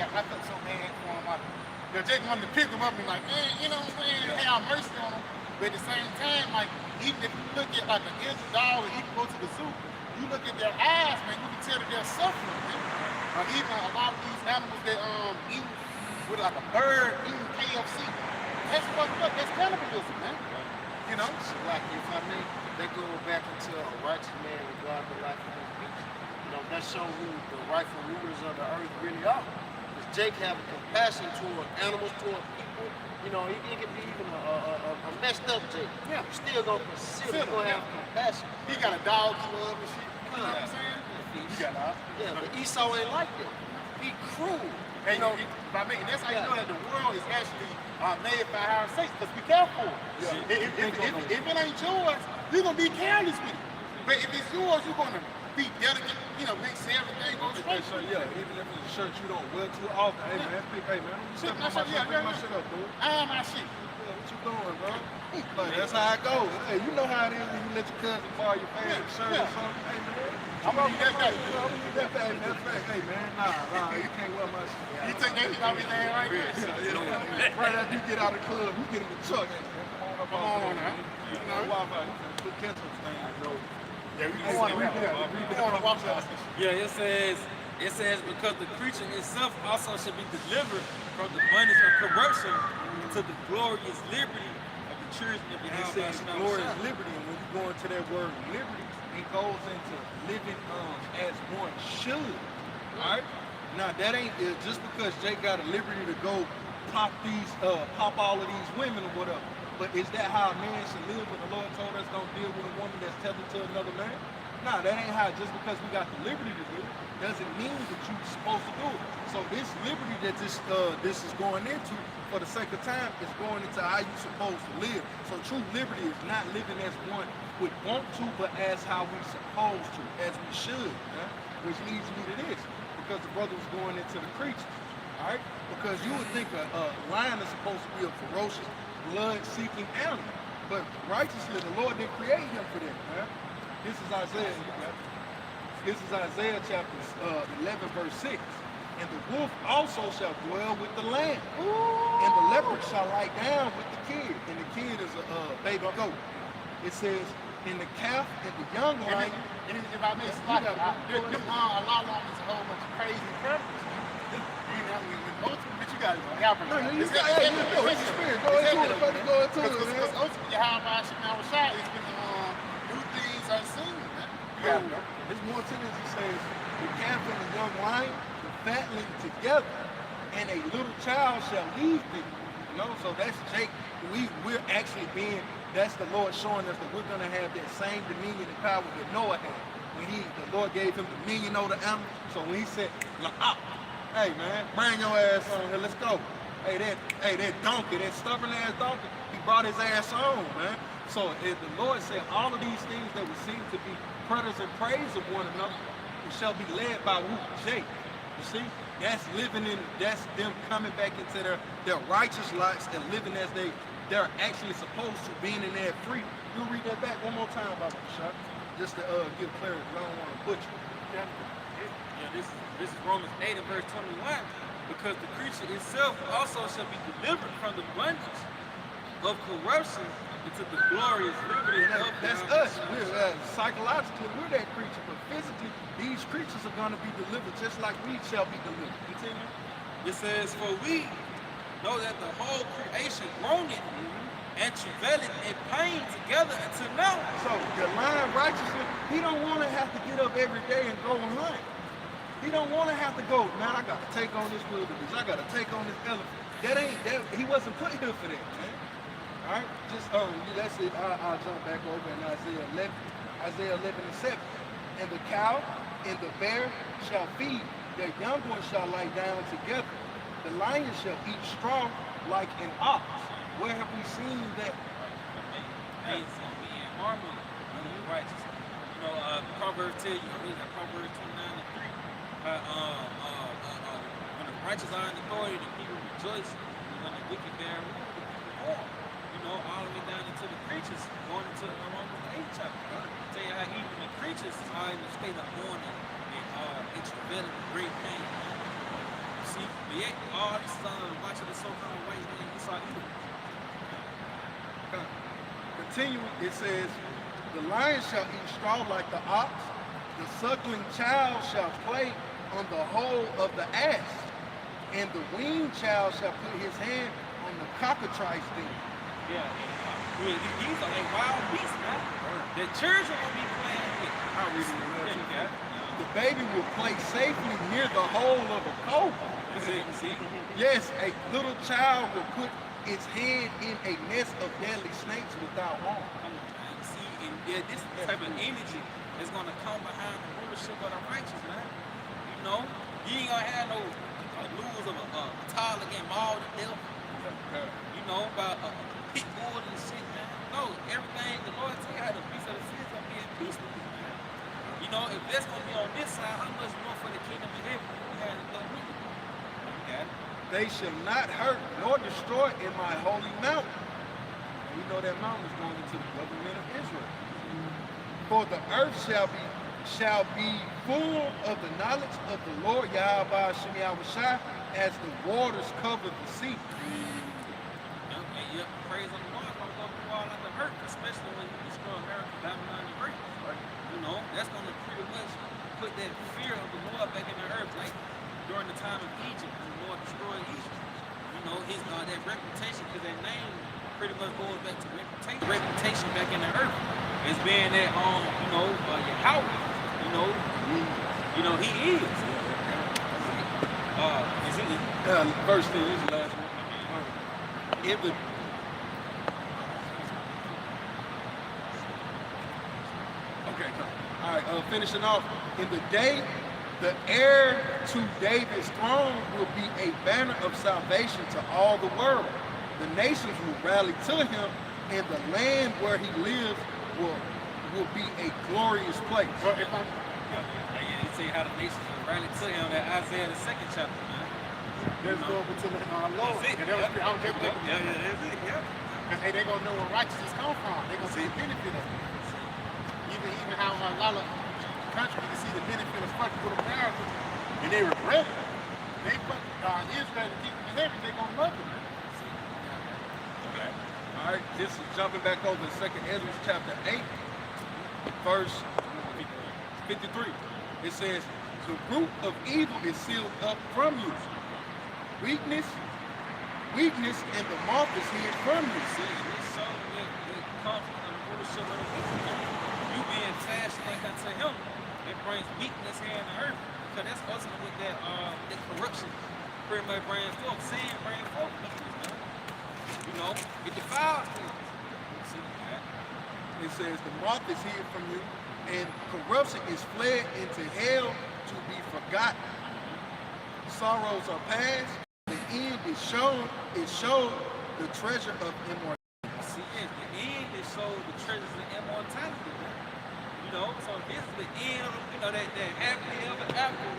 I felt so bad for him. They just wanted to pick him up and be like, man, you know what I'm saying, have mercy on him. But at the same time, like, even if you look at like an injured dog and you go to the zoo, you look at their eyes, man, you can tell that they're suffering, man. Even a lot of these animals that eat with like a bird eating KFC, that's fucked up. That's cannibalism, man. You know? So like, if I may, they go back into a righteous man regard the life of his beast. You know, that shows who the rightful rulers of the earth really are. Because Jake having compassion toward animals, toward people. You know, it could be even a messed up Jake. Yeah. You're still gonna consider, you're gonna have compassion. He got a dog club and shit. You know what I'm saying? Yeah, but Esau ain't like that. He cruel. And that's how you know that the world is actually made for our sake. Because be careful. Yeah. If it ain't yours, you're gonna be careless with it. But if it's yours, you're gonna be delicate. You know, make sure everything goes straight. So yeah, even if it's a shirt you don't wear too often. Hey man, hey man, Shit, my shit up, dude. I am my shit. Yeah, what you doing, bro? Like, that's how it goes. Hey, you know how it is when you let your cousin borrow your favorite shirt or something. Hey man, I'm gonna need that back. I'm gonna need that back. That's back. Hey man, nah, you can't wear my shit. You think that shit off his hand right there? Right after you get out of the club, you get in the truck. Come on now. You know, put Kenton's thing on the road. Yeah, we want to watch that. Yeah, it says because the creature itself also should be delivered from the bondage of corruption to the glorious liberty of the children of It Yahweh. says glorious liberty, and when you go into that word liberty, it goes into living as one should. Alright? Now that ain't just because Jake got a liberty to go pop all of these women or whatever. But is that how a man should live when the Lord told us don't deal with a woman that's tethered to another man? Nah, that ain't how. Just because we got the liberty to do it doesn't mean that you're supposed to do it. So this liberty that this is going into, for the sake of time, is going into how you're supposed to live. So true liberty is not living as one would want to, but as how we supposed to, as we should, man. Which leads me to this, because the brother was going into the creatures, all right? Because you would think a lion is supposed to be a ferocious, blood-seeking animal, but righteously, the Lord didn't create him for that, man. This is Isaiah. This is Isaiah chapter 11, verse 6. And the wolf also shall dwell with the lamb, and the leopard shall lie down with the kid, and the kid is a baby goat. It says, in the calf and the young lion. And if I may slide, a lot of them is a whole bunch of crazy characters. But you guys don't have It's the spirit. Go into it, brother. Go into it, man. Because ultimately, how about Shemal Shai is going to do things unseen, man. There's more to this. It says, the calf and the young lion, the fatling together, and a little child shall lead thee. You know, so that's Jake. We're actually being, that's the Lord showing us that we're going to have that same dominion and power that Noah had. When the Lord gave him dominion over the animal. So when he said, hey man, bring your ass on here, let's go. Hey, that donkey, that stubborn ass donkey, he brought his ass on, man. So if the Lord said all of these things that would seem to be predators and preys of one another, it shall be led by Jake. You see? That's that's them coming back into their righteous lives and living as they're actually supposed to, being in their freedom. You read that back one more time, Baba Shah, just to give clarity. I don't want to butcher. Yeah, this is Romans 8 and verse 21. Because the creature itself also shall be delivered from the bondage of corruption into the glorious liberty of That's us. We're psychologically, we're that creature, but physically, these creatures are going to be delivered just like we shall be delivered. Continue. It says, for we know that the whole creation groaneth and travaileth in pain together until now. So the lion righteously, he don't want to have to get up every day and go and hunt. He don't want to have to go, man, I got to take on this wilderness. I got to take on this elephant. He wasn't put here for that, man. All right, just that's it. I'll jump back over in Isaiah 11 and 7. And the cow and the bear shall feed; their young ones shall lie down together. The lion shall eat straw like an ox. Where have we seen that? Hey, it's going to be in harmony under the righteous. You know, Proverbs tell you, Proverbs 29 and 3. When the righteous are in authority, the people rejoice. When the wicked bear rule, you know, all the way down into the creatures, going into Romans 8 chapter. Tell you how even the creatures are in the state of mourning and travailing with great pain. You see, but yet all this watching the so-called white man, he saw evil. Continuing, it says, the lion shall eat straw like the ox, the suckling child shall play on the hole of the ass, and the weaned child shall put his hand on the cockatrice thing. Yeah, these are like wild beasts, man. The children will be playing with. I'll read it. The baby will play safely near the hole of a cobra. See? Yes, a little child will put its hand in a nest of deadly snakes without harm. See, and yeah, this type of energy is gonna come behind the rulership of the righteous, man. You know, you ain't gonna have no news of a toddler getting mauled to death. You know, about a pit bull and shit, man. No, everything the Lord tell you how the beast of the field gonna be at peace with you, man. You know, if that's gonna be on this side, how much more for the kingdom of heaven we had to go with it? Okay. They shall not hurt nor destroy in my holy mountain. And we know that mountain is going into the government of Israel. For the earth shall be full of the knowledge of the Lord Yahweh Shem Yahushua as the waters cover the sea. Yep, praise on the Lord, gonna go through all of the hurt, especially when you destroy America, Babylon, and Greece. Right? You know, that's gonna pretty much put that fear of the Lord back in the earth, like during the time of Egypt, when the Lord destroyed Egypt. You know, his that reputation, because that name pretty much goes back to reputation back in the earth. As being that you know, Yahweh. You know, he is. Verse 10 is the last one. All right, finishing off. In the day, the heir to David's throne will be a banner of salvation to all the world. The nations will rally to him, and the land where he lives will will be a glorious place. Well, if I'm, Yeah, you see how the nations rallied to him that Isaiah the 2nd chapter, man. let's go over to the Lord. That's it. And that was, I was just Yeah, that's it. Yeah. because hey, they're gonna know where righteousness come from. They're gonna see the benefit of it. Even how a lot of countries can see the benefit of fucking with America, and they regret it. They fuck Israel and keep it in heaven, they gonna love it, man. Okay. All right, this is jumping back over to 2nd Ezra chapter 8, verse 53. It says, the root of evil is sealed up from you. Weakness, and the moth is hid from you. See, it's so it comes from the rulership of the people. You being fast like unto him, it brings weakness here in the earth. Because that's ultimately what that corruption pretty much brings forth. Sin brings forth. You know, it defiles things. See, right? It says, the moth is hid from you, and corruption is fled into hell to be forgotten. Sorrows are past, the end is shown, the treasure of immortality. See, at the end it shows the treasures of immortality. You know, so this is the end of, you know, that happily ever after.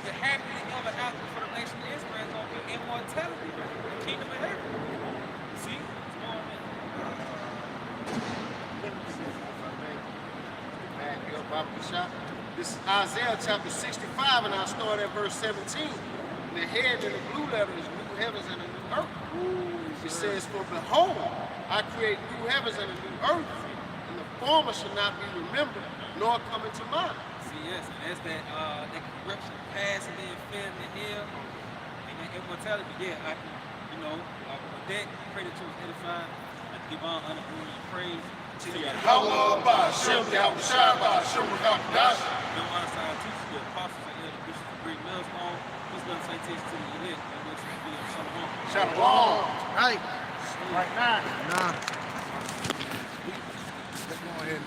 The happily ever after for the nation of Israel is going to be immortality, the kingdom of heaven. See? It's going on. This is Isaiah chapter 65, and I'll start at verse 17. The head in the blue letter is new heavens and a new earth. It says, for behold, I create new heavens and a new earth, and the former shall not be remembered, nor come into mind. See, yes, and that's that corruption past and then fed in the hell and that immortality. Yeah, with that, pray that you was edified. I give all honor, glory, and praise to you. Yahweh Ba'Shem, Yahweh Shai Ba'Shem, Rakadash. No honor to our teachers, the apostles, and elder bishops, the great millstone. Who's going to say teach to the elect? And what's going to be of Shalom. Shalom. Right now. Nah. Let's go ahead and